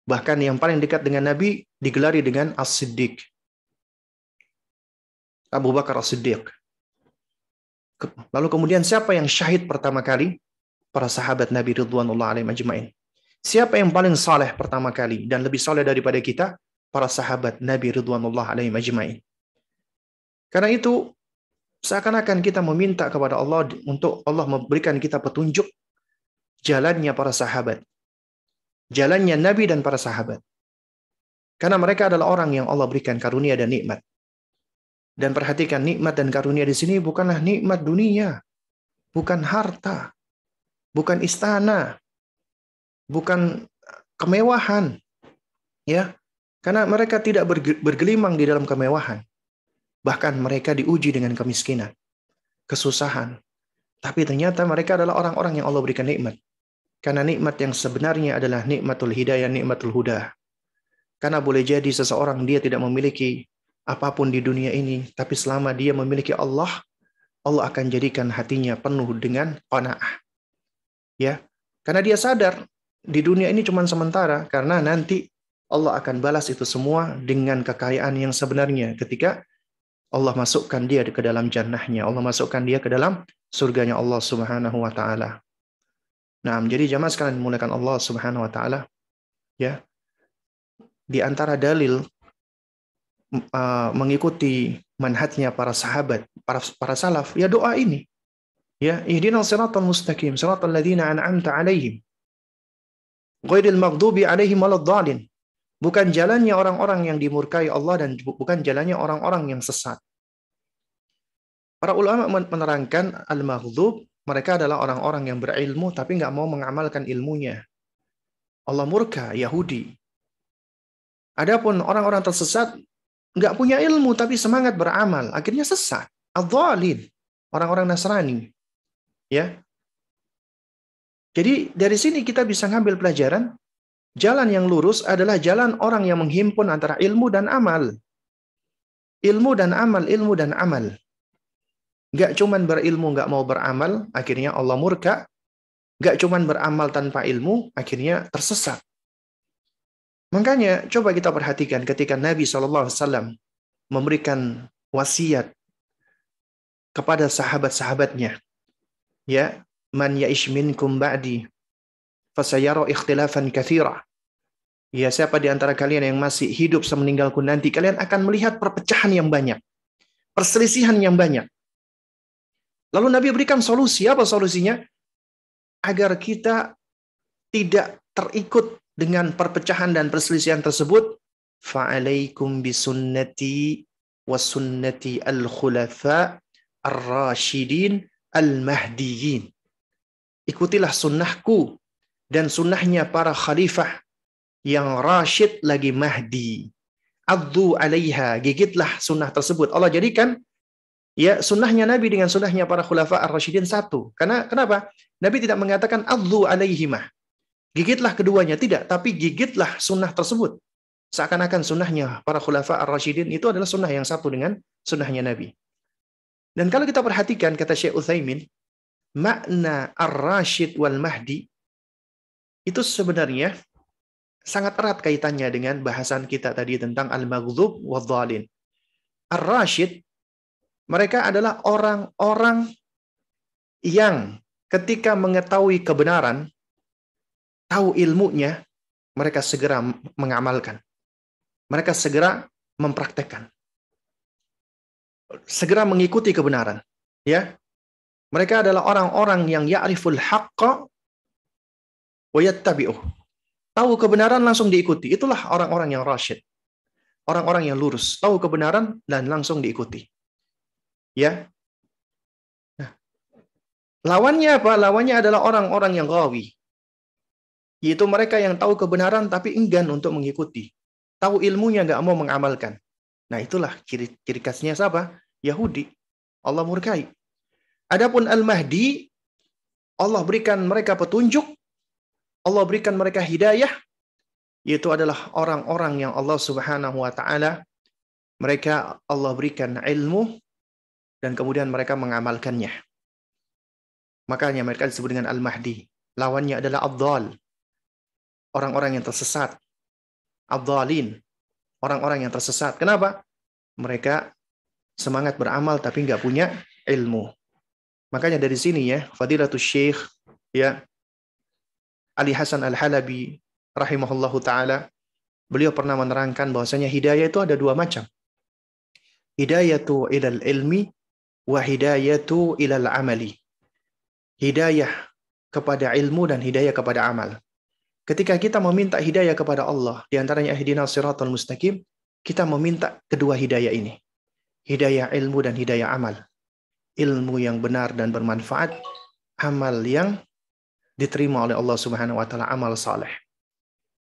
Bahkan yang paling dekat dengan Nabi digelari dengan As-Siddiq. Abu Bakar As-Siddiq. Lalu kemudian siapa yang syahid pertama kali? Para sahabat Nabi ridwanullah alaihim ajmain. Siapa yang paling saleh pertama kali dan lebih saleh daripada kita? Para sahabat Nabi ridwanullah alaihim ajmain. Karena itu seakan-akan kita meminta kepada Allah untuk Allah memberikan kita petunjuk jalannya para sahabat, jalannya Nabi dan para sahabat. Karena mereka adalah orang yang Allah berikan karunia dan nikmat. Dan perhatikan, nikmat dan karunia di sini bukanlah nikmat dunia, bukan harta, bukan istana, bukan kemewahan, ya. Karena mereka tidak bergelimang di dalam kemewahan. Bahkan mereka diuji dengan kemiskinan, kesusahan. Tapi ternyata mereka adalah orang-orang yang Allah berikan nikmat. Karena nikmat yang sebenarnya adalah nikmatul hidayah, nikmatul huda. Karena boleh jadi seseorang dia tidak memiliki apapun di dunia ini, tapi selama dia memiliki Allah, Allah akan jadikan hatinya penuh dengan qanaah. Ya, karena dia sadar di dunia ini cuma sementara, karena nanti Allah akan balas itu semua dengan kekayaan yang sebenarnya ketika Allah masukkan dia ke dalam jannahnya, Allah masukkan dia ke dalam surganya Allah Subhanahu wa taala. Nah, jadi jamaah sekalian dimuliakan Allah Subhanahu wa taala, ya. Di antara dalil mengikuti manhajnya para sahabat, para salaf, ya doa ini. Ya, ihdinas siratal mustaqim, siratal ladzina an'amta alaihim, ghairil maghdubi alaihim waladdallin. Bukan jalannya orang-orang yang dimurkai Allah dan bukan jalannya orang-orang yang sesat. Para ulama menerangkan al-maghdub, mereka adalah orang-orang yang berilmu tapi nggak mau mengamalkan ilmunya. Allah murka Yahudi. Adapun orang-orang tersesat nggak punya ilmu tapi semangat beramal, akhirnya sesat. Adh-dhalin, orang-orang Nasrani. Ya. Jadi dari sini kita bisa ngambil pelajaran, jalan yang lurus adalah jalan orang yang menghimpun antara ilmu dan amal. Ilmu dan amal, ilmu dan amal. Gak cuman berilmu, gak mau beramal, akhirnya Allah murka. Gak cuman beramal tanpa ilmu, akhirnya tersesat. Makanya coba kita perhatikan ketika Nabi SAW memberikan wasiat kepada sahabat-sahabatnya. Ya, man ya'ish minkum ba'di fasayara ikhtilafan katsira. Ya, siapa di antara kalian yang masih hidup semeninggalku nanti, kalian akan melihat perpecahan yang banyak, perselisihan yang banyak. Lalu Nabi berikan solusi. Apa solusinya? Agar kita tidak terikut dengan perpecahan dan perselisihan tersebut. Fa'alaikum bisunnati wa sunnati al-khulafa ar-rashidin al-mahdiyyin. Ikutilah sunnahku dan sunnahnya para khalifah yang rasyid lagi mahdi. Addu alaiha, gigitlah sunnah tersebut. Allah jadikan ya sunnahnya Nabi dengan sunnahnya para khulafa ar-rasyidin satu. Karena kenapa? Nabi tidak mengatakan addu alaihimah, gigitlah keduanya, tidak, tapi gigitlah sunnah tersebut. Seakan-akan sunnahnya para khulafa ar-rasyidin itu adalah sunnah yang satu dengan sunnahnya Nabi. Dan kalau kita perhatikan kata Syekh Utsaimin, makna ar-rasyid wal mahdi itu sebenarnya sangat erat kaitannya dengan bahasan kita tadi tentang al-maghdhub wadh-dhalin. Ar-rasyid, mereka adalah orang-orang yang ketika mengetahui kebenaran, tahu ilmunya, mereka segera mengamalkan. Mereka segera mempraktekkan. Segera mengikuti kebenaran. Ya, mereka adalah orang-orang yang ya'riful haqqa wa yattabi'uh. Tahu kebenaran langsung diikuti. Itulah orang-orang yang rasyid. Orang-orang yang lurus. Tahu kebenaran dan langsung diikuti. Ya. Nah, lawannya apa? Lawannya adalah orang-orang yang ghawi. Yaitu mereka yang tahu kebenaran tapi enggan untuk mengikuti. Tahu ilmunya nggak mau mengamalkan. Nah, itulah ciri khasnya siapa? Yahudi. Allah murkai. Adapun Al-Mahdi, Allah berikan mereka petunjuk, Allah berikan mereka hidayah, yaitu adalah orang-orang yang Allah Subhanahu wa taala, mereka Allah berikan ilmu dan kemudian mereka mengamalkannya. Makanya mereka disebut dengan Al-Mahdi. Lawannya adalah Ad-Dhal. Orang-orang yang tersesat. Ad-Dhalin. Orang-orang yang tersesat. Kenapa? Mereka semangat beramal tapi nggak punya ilmu. Makanya dari sini ya, Fadilatul Syekh ya Ali Hasan Al-Halabi rahimahullahu taala, beliau pernah menerangkan bahwasanya hidayah itu ada dua macam. Hidayatu ilal ilmi wa hidayatu ilal amali. Hidayah kepada ilmu dan hidayah kepada amal. Ketika kita meminta hidayah kepada Allah, di antaranya ihdinas siratal mustaqim, kita meminta kedua hidayah ini. Hidayah ilmu dan hidayah amal. Ilmu yang benar dan bermanfaat, amal yang diterima oleh Allah Subhanahu wa taala, amal saleh.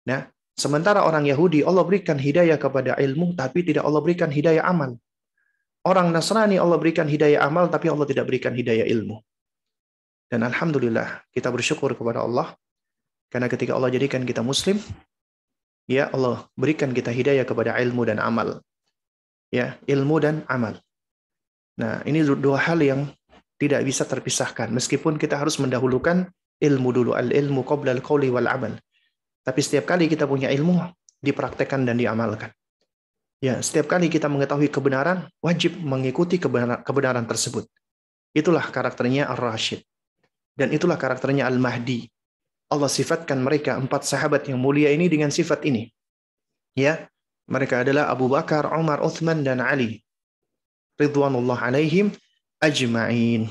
Nah, sementara orang Yahudi Allah berikan hidayah kepada ilmu tapi tidak Allah berikan hidayah amal. Orang Nasrani Allah berikan hidayah amal tapi Allah tidak berikan hidayah ilmu. Dan alhamdulillah kita bersyukur kepada Allah karena ketika Allah jadikan kita muslim, ya Allah berikan kita hidayah kepada ilmu dan amal. Ya, ilmu dan amal. Nah, ini dua hal yang tidak bisa terpisahkan. Meskipun kita harus mendahulukan ilmu dulu. Al-ilmu qabla al-qawli wal amal. Tapi setiap kali kita punya ilmu, dipraktekkan dan diamalkan. Ya, setiap kali kita mengetahui kebenaran, wajib mengikuti kebenaran tersebut. Itulah karakternya Ar-Rasyid. Dan itulah karakternya Al-Mahdi. Allah sifatkan mereka 4 sahabat yang mulia ini dengan sifat ini. Ya, mereka adalah Abu Bakar, Umar, Uthman, dan Ali. Ridwanullah alaihim ajma'in.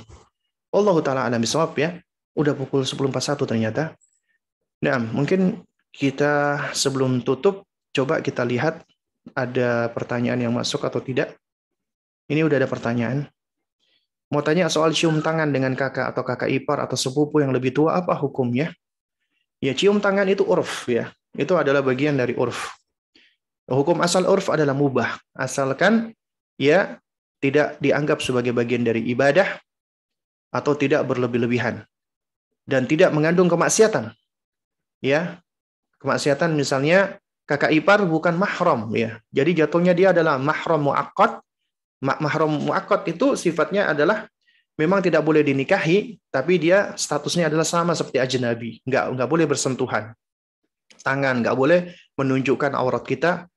Allah Ta'ala alam bisawab ya. Udah pukul 10.41 ternyata. Nah, mungkin kita sebelum tutup, coba kita lihat ada pertanyaan yang masuk atau tidak. Ini udah ada pertanyaan. Mau tanya soal cium tangan dengan kakak atau kakak ipar atau sepupu yang lebih tua, apa hukumnya? Ya, cium tangan itu urf ya. Itu adalah bagian dari urf. Hukum asal urf adalah mubah. Asalkan ya tidak dianggap sebagai bagian dari ibadah atau tidak berlebih-lebihan dan tidak mengandung kemaksiatan. Ya, kemaksiatan misalnya kakak ipar bukan mahram ya. Jadi jatuhnya dia adalah mahram muaqqat. Mahram muaqqat itu sifatnya adalah memang tidak boleh dinikahi, tapi dia statusnya adalah sama seperti ajnabi. Nggak boleh bersentuhan. Tangan nggak boleh menunjukkan aurat kita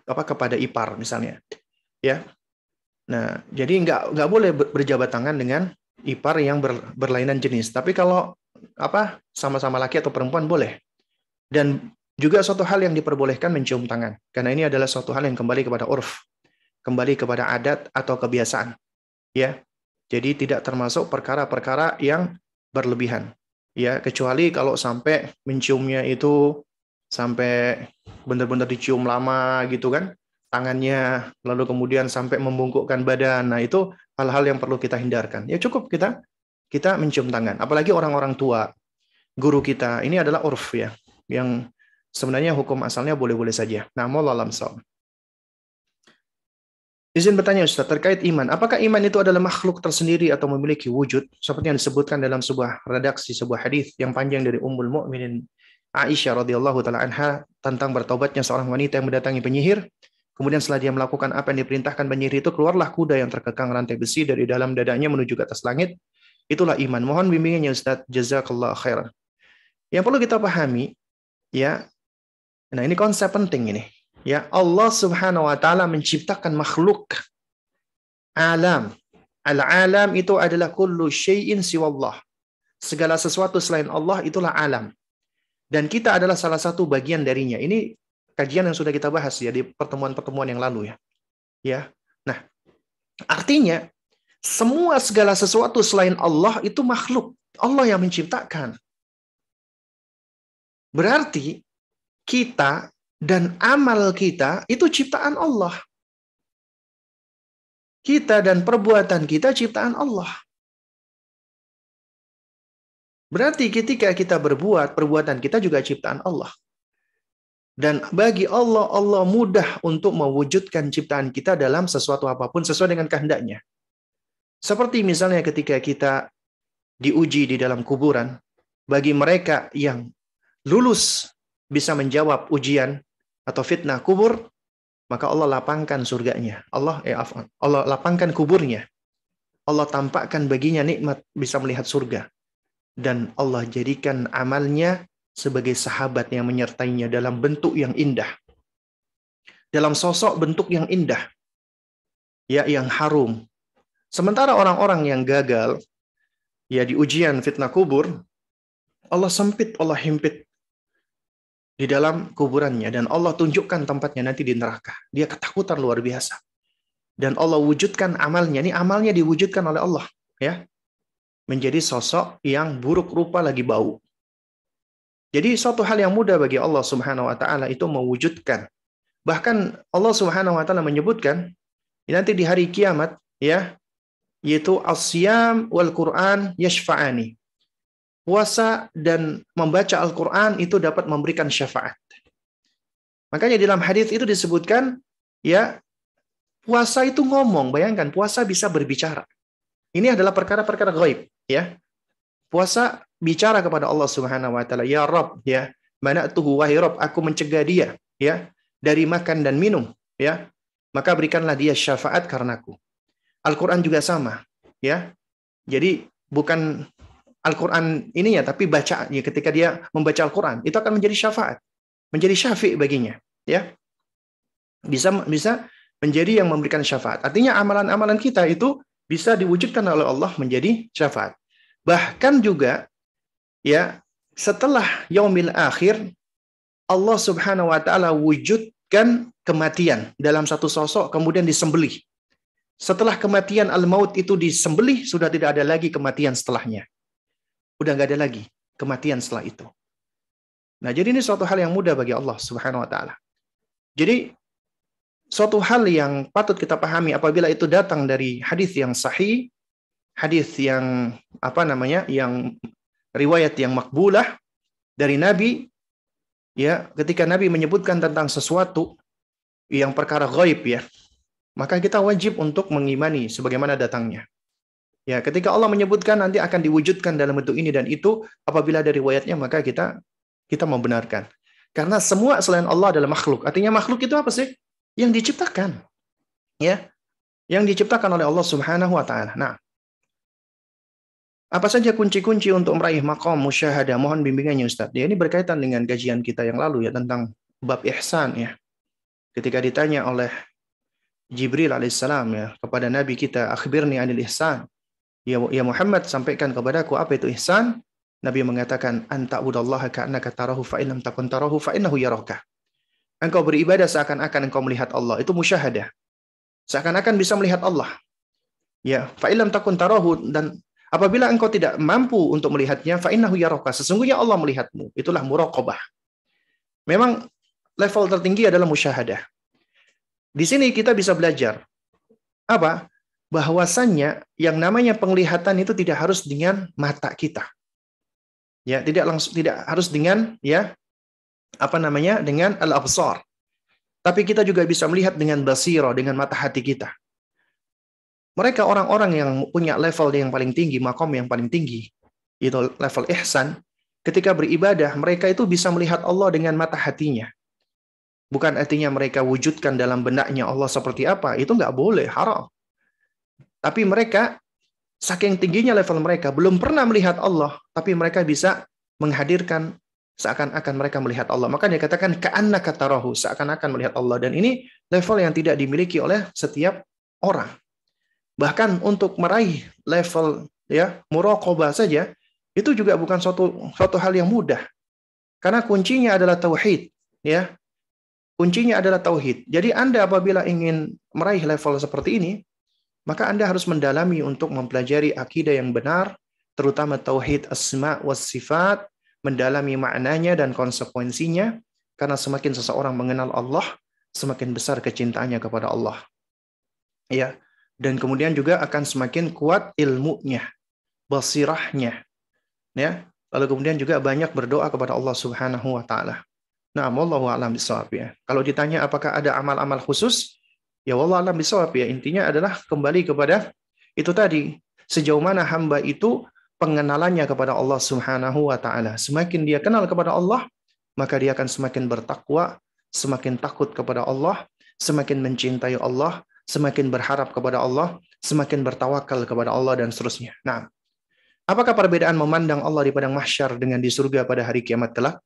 kepada ipar misalnya. Ya. Nah, jadi nggak boleh berjabat tangan dengan ipar yang berlainan jenis. Tapi kalau sama-sama laki atau perempuan boleh. Dan juga suatu hal yang diperbolehkan mencium tangan. Karena ini adalah suatu hal yang kembali kepada urf, kembali kepada adat atau kebiasaan. Ya. Jadi tidak termasuk perkara-perkara yang berlebihan. Ya, kecuali kalau sampai menciumnya itu sampai benar-benar dicium lama gitu kan. Tangannya, lalu kemudian sampai membungkukkan badan. Nah, itu hal-hal yang perlu kita hindarkan. Ya cukup kita mencium tangan. Apalagi orang-orang tua, guru kita. Ini adalah urf ya, yang sebenarnya hukum asalnya boleh-boleh saja. Nah, wallahu a'lam. Izin bertanya Ustaz, terkait iman. Apakah iman itu adalah makhluk tersendiri atau memiliki wujud? Seperti yang disebutkan dalam sebuah redaksi, sebuah hadis yang panjang dari Ummul Mukminin Aisyah radhiyallahu taala anha tentang bertaubatnya seorang wanita yang mendatangi penyihir. Kemudian setelah dia melakukan apa yang diperintahkan penyihir itu, keluarlah kuda yang terkekang rantai besi dari dalam dadanya menuju ke atas langit. Itulah iman. Mohon bimbingannya Ustaz. Jazakallah khairan. Yang perlu kita pahami, ya, Nah, ini konsep penting ini. Ya, Allah Subhanahu wa taala menciptakan makhluk alam. Al-alam itu adalah kullu syai'in siwallah. Segala sesuatu selain Allah itulah alam. Dan kita adalah salah satu bagian darinya. Ini kajian yang sudah kita bahas ya di pertemuan-pertemuan yang lalu ya. Ya. Nah, artinya segala sesuatu selain Allah itu makhluk. Allah yang menciptakan. Berarti kita dan amal kita itu ciptaan Allah. Kita dan perbuatan kita ciptaan Allah. Berarti ketika kita berbuat, perbuatan kita juga ciptaan Allah. Dan bagi Allah, Allah mudah untuk mewujudkan ciptaan kita dalam sesuatu apapun sesuai dengan kehendaknya. Seperti misalnya ketika kita diuji di dalam kuburan, bagi mereka yang lulus bisa menjawab ujian atau fitnah kubur, maka Allah lapangkan surganya. Allah lapangkan kuburnya. Allah tampakkan baginya nikmat bisa melihat surga. Dan Allah jadikan amalnya sebagai sahabat yang menyertainya dalam bentuk yang indah. Dalam sosok bentuk yang indah. Ya, yang harum. Sementara orang-orang yang gagal, ya di ujian fitnah kubur, Allah sempit, Allah himpit di dalam kuburannya. Dan Allah tunjukkan tempatnya nanti di neraka. Dia ketakutan luar biasa. Dan Allah wujudkan amalnya. Ini amalnya diwujudkan oleh Allah. Ya, menjadi sosok yang buruk rupa lagi bau. Jadi suatu hal yang mudah bagi Allah Subhanahu wa taala itu mewujudkan. Bahkan Allah Subhanahu wa taala menyebutkan nanti di hari kiamat ya, yaitu as-siyam wal Qur'an yashfa'ani. Puasa dan membaca Al-Qur'an itu dapat memberikan syafaat. Makanya dalam hadis itu disebutkan ya, puasa itu ngomong, bayangkan puasa bisa berbicara. Ini adalah perkara-perkara gaib ya. Puasa bicara kepada Allah Subhanahu wa taala, ya Rabb ya, mana'tuhu wahai Rabb, aku mencegah dia ya dari makan dan minum ya. Maka berikanlah dia syafaat karenaku. Al-Qur'an juga sama ya. Jadi bukan Al-Qur'an ini ya, tapi baca ya, ketika dia membaca Al-Qur'an itu akan menjadi syafaat, menjadi syafi' baginya ya. Bisa menjadi yang memberikan syafaat. Artinya amalan-amalan kita itu bisa diwujudkan oleh Allah menjadi syafaat. Bahkan juga ya, setelah yaumil akhir Allah Subhanahu wa taala wujudkan kematian dalam satu sosok kemudian disembelih. Setelah kematian al-maut itu disembelih, sudah tidak ada lagi kematian setelahnya. Udah nggak ada lagi kematian setelah itu. Nah, jadi ini suatu hal yang mudah bagi Allah Subhanahu wa taala. Jadi suatu hal yang patut kita pahami apabila itu datang dari hadis yang sahih, hadis yang yang riwayat yang makbulah dari Nabi ya, ketika Nabi menyebutkan tentang sesuatu yang perkara gaib ya, maka kita wajib untuk mengimani sebagaimana datangnya. Ya, ketika Allah menyebutkan nanti akan diwujudkan dalam bentuk ini dan itu, apabila ada riwayatnya maka kita membenarkan. Karena semua selain Allah adalah makhluk. Artinya makhluk itu apa sih? Yang diciptakan. Ya. Yang diciptakan oleh Allah Subhanahu wa taala. Nah, apa saja kunci-kunci untuk meraih maqam musyahadah? Mohon bimbingannya Ustaz. Ya, ini berkaitan dengan kajian kita yang lalu ya tentang bab ihsan ya. Ketika ditanya oleh Jibril alaihissalam ya kepada Nabi kita, akhbirni anil ihsan. Ya Muhammad, sampaikan kepadaku apa itu ihsan? Nabi mengatakan, anta udallaha ka'annaka tarahu fa in lam takun tarahu fa innahu yaraka. Engkau beribadah seakan-akan engkau melihat Allah. Itu musyahadah. Seakan-akan bisa melihat Allah. Ya, fa in lam takun tarahu, dan apabila engkau tidak mampu untuk melihatnya, fa innahu yaraka. Sesungguhnya Allah melihatmu. Itulah muraqabah. Memang level tertinggi adalah musyahadah. Di sini kita bisa belajar apa? Bahwasannya yang namanya penglihatan itu tidak harus dengan mata kita. Ya, tidak harus dengan ya dengan al-absar. Tapi kita juga bisa melihat dengan basira, dengan mata hati kita. Mereka orang-orang yang punya level yang paling tinggi, makom yang paling tinggi, itu level ihsan, ketika beribadah mereka itu bisa melihat Allah dengan mata hatinya. Bukan artinya mereka wujudkan dalam benaknya Allah seperti apa, itu nggak boleh, haram. Tapi mereka, saking tingginya level mereka, belum pernah melihat Allah, tapi mereka bisa menghadirkan Seakan-akan mereka melihat Allah. Maka dia katakan ka'annaka tarahu, seakan-akan melihat Allah. Dan ini level yang tidak dimiliki oleh setiap orang. Bahkan untuk meraih level muraqabah saja itu juga bukan suatu hal yang mudah. Karena kuncinya adalah tauhid, ya. Kuncinya adalah tauhid. Jadi Anda apabila ingin meraih level seperti ini, maka Anda harus mendalami untuk mempelajari akidah yang benar, terutama tauhid asma was sifat, mendalami maknanya dan konsekuensinya, karena semakin seseorang mengenal Allah, semakin besar kecintaannya kepada Allah. Ya. Dan kemudian juga akan semakin kuat ilmunya, basirahnya. Ya. Lalu kemudian juga banyak berdoa kepada Allah Subhanahu wa taala. Nah, wallahu a'lam bishawab ya. Kalau ditanya apakah ada amal-amal khusus, ya wallahu a'lam bishawab ya. Intinya adalah kembali kepada itu tadi, sejauh mana hamba itu pengenalannya kepada Allah Subhanahu wa taala. Semakin dia kenal kepada Allah, maka dia akan semakin bertakwa, semakin takut kepada Allah, semakin mencintai Allah, semakin berharap kepada Allah, semakin bertawakal kepada Allah dan seterusnya. Nah, apakah perbedaan memandang Allah di padang mahsyar dengan di surga pada hari kiamat kelak?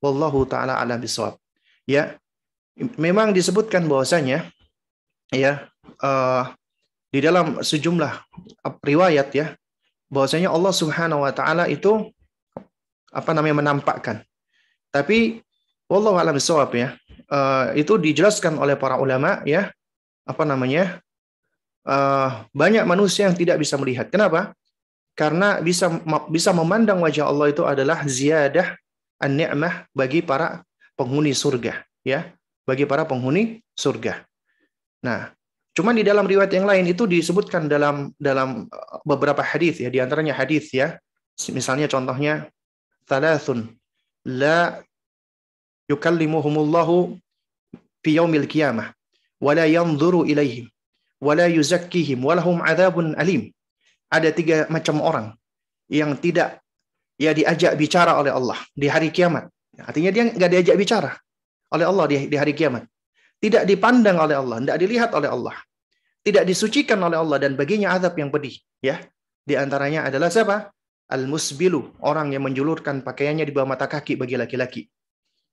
Wallahu taala a'lam bishawab. Ya, memang disebutkan bahwasanya ya di dalam sejumlah riwayat ya, bahwasanya Allah Subhanahu wa taala itu menampakkan. Tapi wallahu a'lam bishawab ya, itu dijelaskan oleh para ulama ya, banyak manusia yang tidak bisa melihat. Kenapa? Karena bisa memandang wajah Allah itu adalah ziyadah an-ni'mah bagi para penghuni surga, ya, bagi para penghuni surga. Nah, cuman di dalam riwayat yang lain itu disebutkan dalam beberapa hadis ya, di antaranya hadis ya, misalnya contohnya thalathun la yukallimuhumullahu fi yaumil qiyamah wa la yanzuru ilaihim wa la yuzakkihim wa lahum adzabun alim. Ada 3 macam orang yang tidak diajak bicara oleh Allah di hari kiamat. Artinya dia nggak diajak bicara oleh Allah di hari kiamat. Tidak dipandang oleh Allah, tidak dilihat oleh Allah. Tidak disucikan oleh Allah dan baginya azab yang pedih. Ya, di antaranya adalah siapa? Al-musbilu, orang yang menjulurkan pakaiannya di bawah mata kaki bagi laki-laki.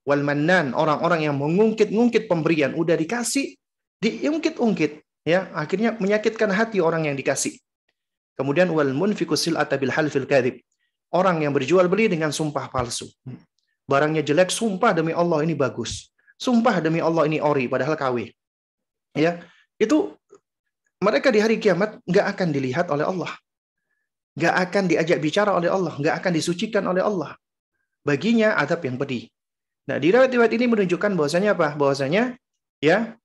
Wal mannan, orang-orang yang mengungkit-ungkit pemberian, udah dikasih, diungkit-ungkit, ya, akhirnya menyakitkan hati orang yang dikasih. Kemudian wal munfiqu sil'ata bil halfil kadzib. Orang yang berjual beli dengan sumpah palsu. Barangnya jelek, sumpah demi Allah ini bagus. Sumpah demi Allah ini ori, padahal KW. Ya, itu mereka di hari kiamat nggak akan dilihat oleh Allah. Nggak akan diajak bicara oleh Allah. Nggak akan disucikan oleh Allah. Baginya azab yang pedih. Nah, di riwayat ini menunjukkan bahwasanya apa? Bahwasanya ya,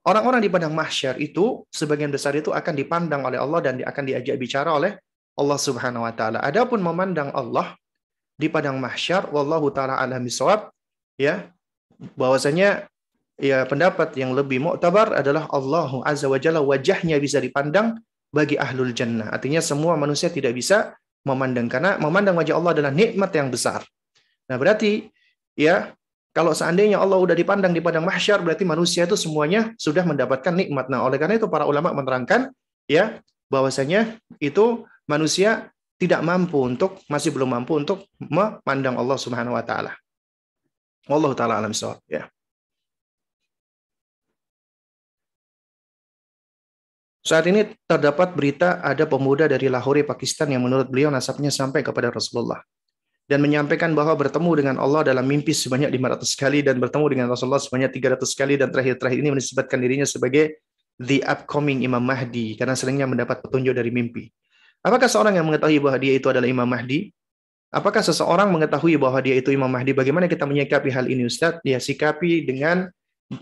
orang-orang di padang mahsyar itu sebagian besar itu akan dipandang oleh Allah dan akan diajak bicara oleh Allah Subhanahu wa taala. Adapun memandang Allah di padang mahsyar, wallahu taala a'lam bishawab, ya, bahwasanya ya pendapat yang lebih muktabar adalah Allah azza wa jalla wajahnya bisa dipandang bagi ahlul jannah. Artinya semua manusia tidak bisa memandang, karena memandang wajah Allah adalah nikmat yang besar. Nah, berarti ya, kalau seandainya Allah udah dipandang di padang mahsyar, berarti manusia itu semuanya sudah mendapatkan nikmat. Nah, oleh karena itu para ulama menerangkan ya, bahwasanya itu manusia masih belum mampu untuk memandang Allah Subhanahu wa taala. Wallahu taala alam bissawab ya. Saat ini terdapat berita ada pemuda dari Lahore, Pakistan yang menurut beliau nasabnya sampai kepada Rasulullah dan menyampaikan bahwa bertemu dengan Allah dalam mimpi sebanyak 500 kali dan bertemu dengan Rasulullah sebanyak 300 kali, dan terakhir ini menisbatkan dirinya sebagai the upcoming Imam Mahdi karena seringnya mendapat petunjuk dari mimpi. Apakah seorang yang mengetahui bahwa dia itu adalah Imam Mahdi? Apakah seseorang mengetahui bahwa dia itu Imam Mahdi? Bagaimana kita menyikapi hal ini, Ustaz? Ya, sikapi dengan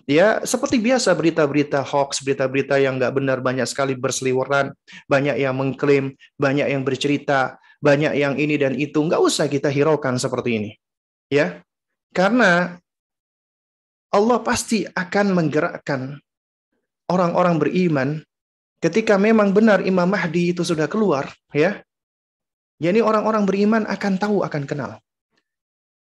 ya seperti biasa, berita-berita hoax, berita-berita yang nggak benar banyak sekali berseliweran, banyak yang mengklaim, banyak yang bercerita, banyak yang ini dan itu. Nggak usah kita hiraukan seperti ini, ya, karena Allah pasti akan menggerakkan orang-orang beriman ketika memang benar Imam Mahdi itu sudah keluar, ya. Jadi orang-orang beriman akan tahu, akan kenal.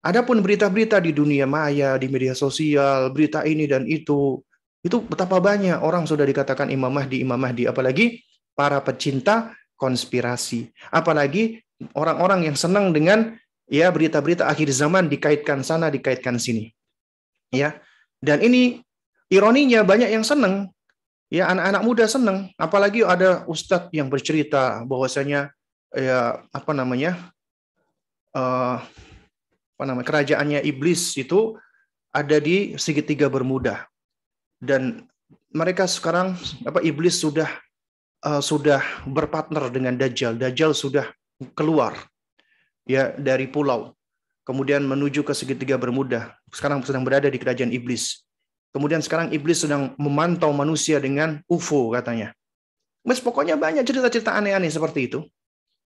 Adapun berita-berita di dunia maya, di media sosial, berita ini dan itu betapa banyak orang sudah dikatakan Imam Mahdi, apalagi para pecinta konspirasi, apalagi orang-orang yang senang dengan ya berita-berita akhir zaman, dikaitkan sana, dikaitkan sini. Ya. Dan ini ironinya banyak yang senang. Ya, anak-anak muda senang, apalagi ada ustadz yang bercerita bahwasanya ya eh, kerajaannya iblis itu ada di segitiga Bermuda, dan mereka sekarang iblis sudah berpartner dengan Dajjal. Dajjal sudah keluar ya dari pulau, kemudian menuju ke segitiga Bermuda. Sekarang sedang berada di kerajaan iblis. Kemudian sekarang iblis sedang memantau manusia dengan UFO katanya. Mas, pokoknya banyak cerita-cerita aneh-aneh seperti itu.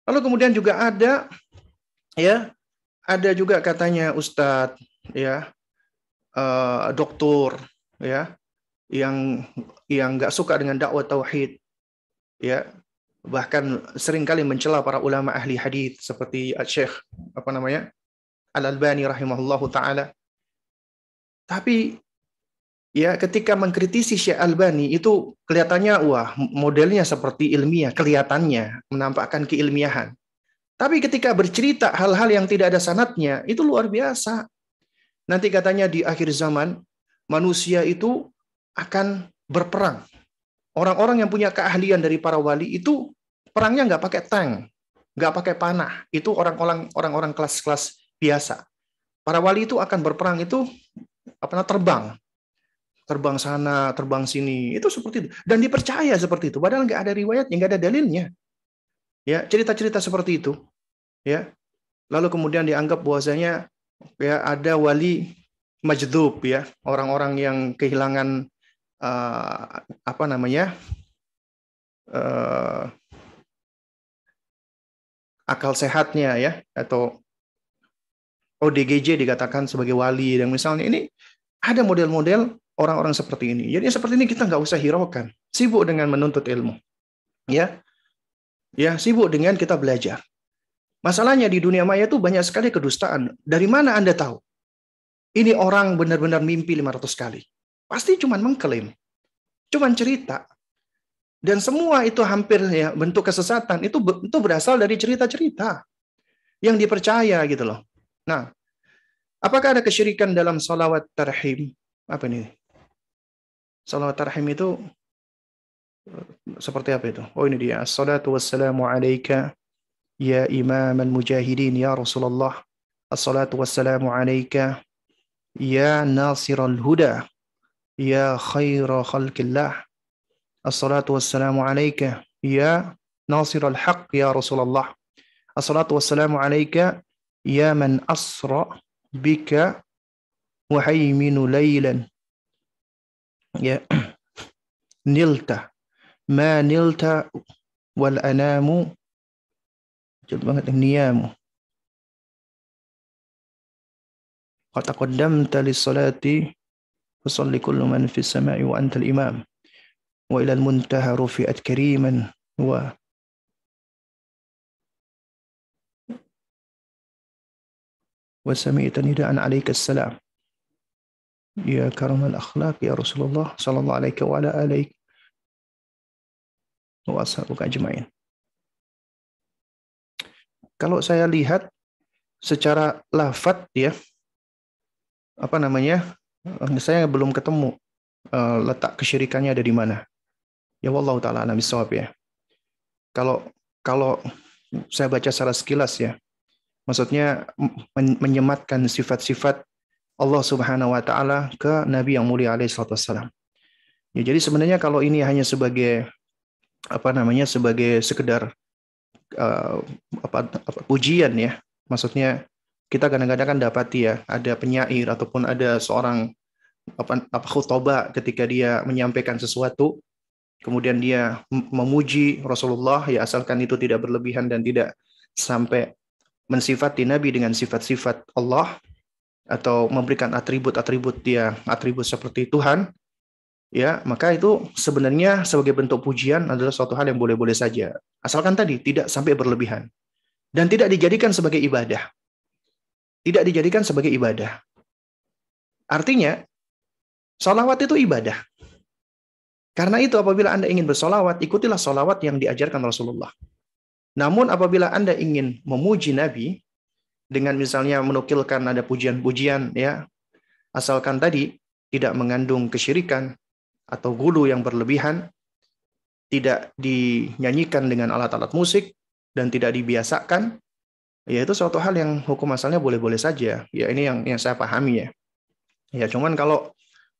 Lalu kemudian juga ada juga katanya ustadz ya, doktor ya, yang nggak suka dengan dakwah tauhid ya, bahkan seringkali mencela para ulama ahli hadis seperti Syekh Al-Albani rahimahullahu taala. Tapi ya, ketika mengkritisi Syekh Albani itu kelihatannya wah, modelnya seperti ilmiah, kelihatannya menampakkan keilmiahan. Tapi ketika bercerita hal-hal yang tidak ada sanadnya, itu luar biasa. Nanti katanya di akhir zaman, manusia itu akan berperang. Orang-orang yang punya keahlian dari para wali itu perangnya nggak pakai tank, nggak pakai panah. Itu orang-orang kelas-kelas biasa. Para wali itu akan berperang itu terbang sana, terbang sini. Itu seperti itu. Dan dipercaya seperti itu. Padahal nggak ada riwayatnya, nggak ada dalilnya. Ya, cerita-cerita seperti itu. Ya. Lalu kemudian dianggap bahwasanya ya ada wali majdhub ya, orang-orang yang kehilangan akal sehatnya ya, atau ODGJ dikatakan sebagai wali. Dan misalnya ini ada model-model orang-orang seperti ini. Jadi seperti ini kita nggak usah hiraukan. Sibuk dengan menuntut ilmu. Ya, sibuk dengan kita belajar. Masalahnya di dunia maya itu banyak sekali kedustaan. Dari mana Anda tahu? Ini orang benar-benar mimpi 500 kali. Pasti cuman mengklaim. Cuman cerita. Dan semua itu hampir ya bentuk kesesatan. Itu berasal dari cerita-cerita yang dipercaya gitu loh. Nah, apakah ada kesyirikan dalam salawat tarhim? Apa ini? Salawat tarhim itu seperti apa itu? Oh, ini dia. Assalatu wassalamu alaika ya imam al-mujahidin ya Rasulullah. Assalatu wassalamu alaika ya nasiral huda ya khaira khalqillah. Assalatu wassalamu alaika ya nasiral haq ya Rasulullah. Assalatu wassalamu alaika ya man asra bika wahayminu laylan ya nilta ma nilta wal anamu jauh banget niyamu qad taqaddamta lis-salati fasalli kullu man fis sama'i wa anta al-imam wa ila al-muntaha rufi'at kariman wa sami'ta nida'an 'alaika as-salam ya karamal akhlaq ya Rasulullah sallallahu alaihi wa ala alihi wa ashabuka ajma'in. Kalau saya lihat secara lafaz ya, saya belum ketemu letak kesyirikannya ada di mana. Ya wallahu taala alam bisawab ya. Kalau saya baca secara sekilas ya, maksudnya menyematkan sifat-sifat Allah Subhanahu wa taala ke Nabi yang mulia alaihi salatu wassalam. Ya, jadi sebenarnya kalau ini hanya sebagai sebagai sekedar pujian ya. Maksudnya kita kadang-kadang kan dapati ya, ada penyair ataupun ada seorang khutbah ketika dia menyampaikan sesuatu, kemudian dia memuji Rasulullah ya, asalkan itu tidak berlebihan dan tidak sampai mensifati Nabi dengan sifat-sifat Allah atau memberikan atribut-atribut seperti Tuhan. Ya, maka itu sebenarnya sebagai bentuk pujian adalah suatu hal yang boleh-boleh saja. Asalkan tadi tidak sampai berlebihan. Dan tidak dijadikan sebagai ibadah. Tidak dijadikan sebagai ibadah. Artinya, sholawat itu ibadah. Karena itu apabila Anda ingin bersolawat, ikutilah solawat yang diajarkan Rasulullah. Namun apabila Anda ingin memuji Nabi dengan misalnya menukilkan ada pujian-pujian ya, asalkan tadi tidak mengandung kesyirikan atau gulu yang berlebihan, tidak dinyanyikan dengan alat-alat musik dan tidak dibiasakan, ya itu suatu hal yang hukum asalnya boleh-boleh saja. Ya ini yang saya pahami ya. Ya cuman kalau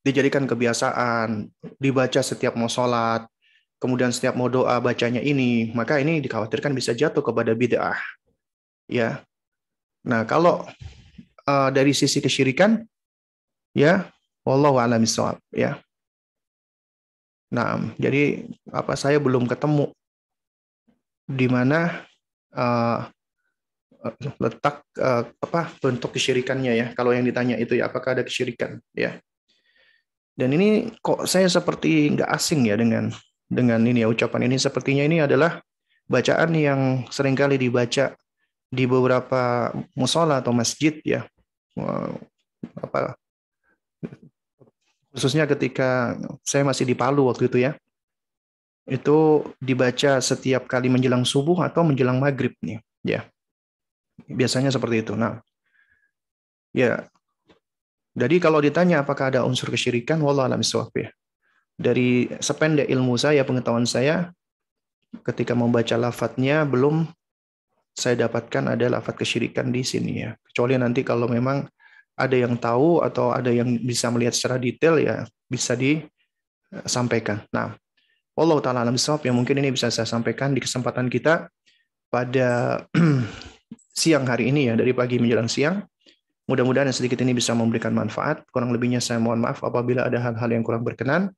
dijadikan kebiasaan, dibaca setiap mau sholat, kemudian setiap mau doa bacanya ini, maka ini dikhawatirkan bisa jatuh kepada bid'ah. Ya. Nah, kalau dari sisi kesyirikan, ya, wallahu a'lam bishawab, ya. Nah, jadi saya belum ketemu di mana uh, letak bentuk kesyirikannya ya. Kalau yang ditanya itu ya, apakah ada kesyirikan, ya. Dan ini kok saya seperti nggak asing ya dengan ini ya, ucapan ini sepertinya ini adalah bacaan yang seringkali dibaca di beberapa musola atau masjid ya. Apa khususnya ketika saya masih di Palu waktu itu ya. Itu dibaca setiap kali menjelang subuh atau menjelang maghrib nih, ya. Biasanya seperti itu. Nah, ya. Jadi kalau ditanya apakah ada unsur kesyirikan, wallahu a'lam bishawab ya. Dari sependek ilmu saya, pengetahuan saya, ketika membaca lafadznya belum saya dapatkan ada lafadz kesyirikan di sini ya. Kecuali nanti kalau memang ada yang tahu atau ada yang bisa melihat secara detail ya bisa disampaikan. Nah, wallahu taala alam bishawab ya, mungkin ini bisa saya sampaikan di kesempatan kita pada siang hari ini ya, dari pagi menjelang siang. Mudah-mudahan yang sedikit ini bisa memberikan manfaat. Kurang lebihnya saya mohon maaf apabila ada hal-hal yang kurang berkenan.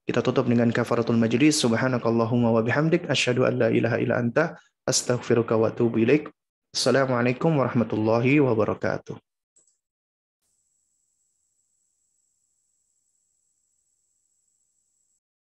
Kita tutup dengan kafaratul majlis. Subhanakallahumma wa bihamdik asyhadu an la ilaha illa anta astaghfiruka wa atubu ilaik. Assalamualaikum warahmatullahi wabarakatuh.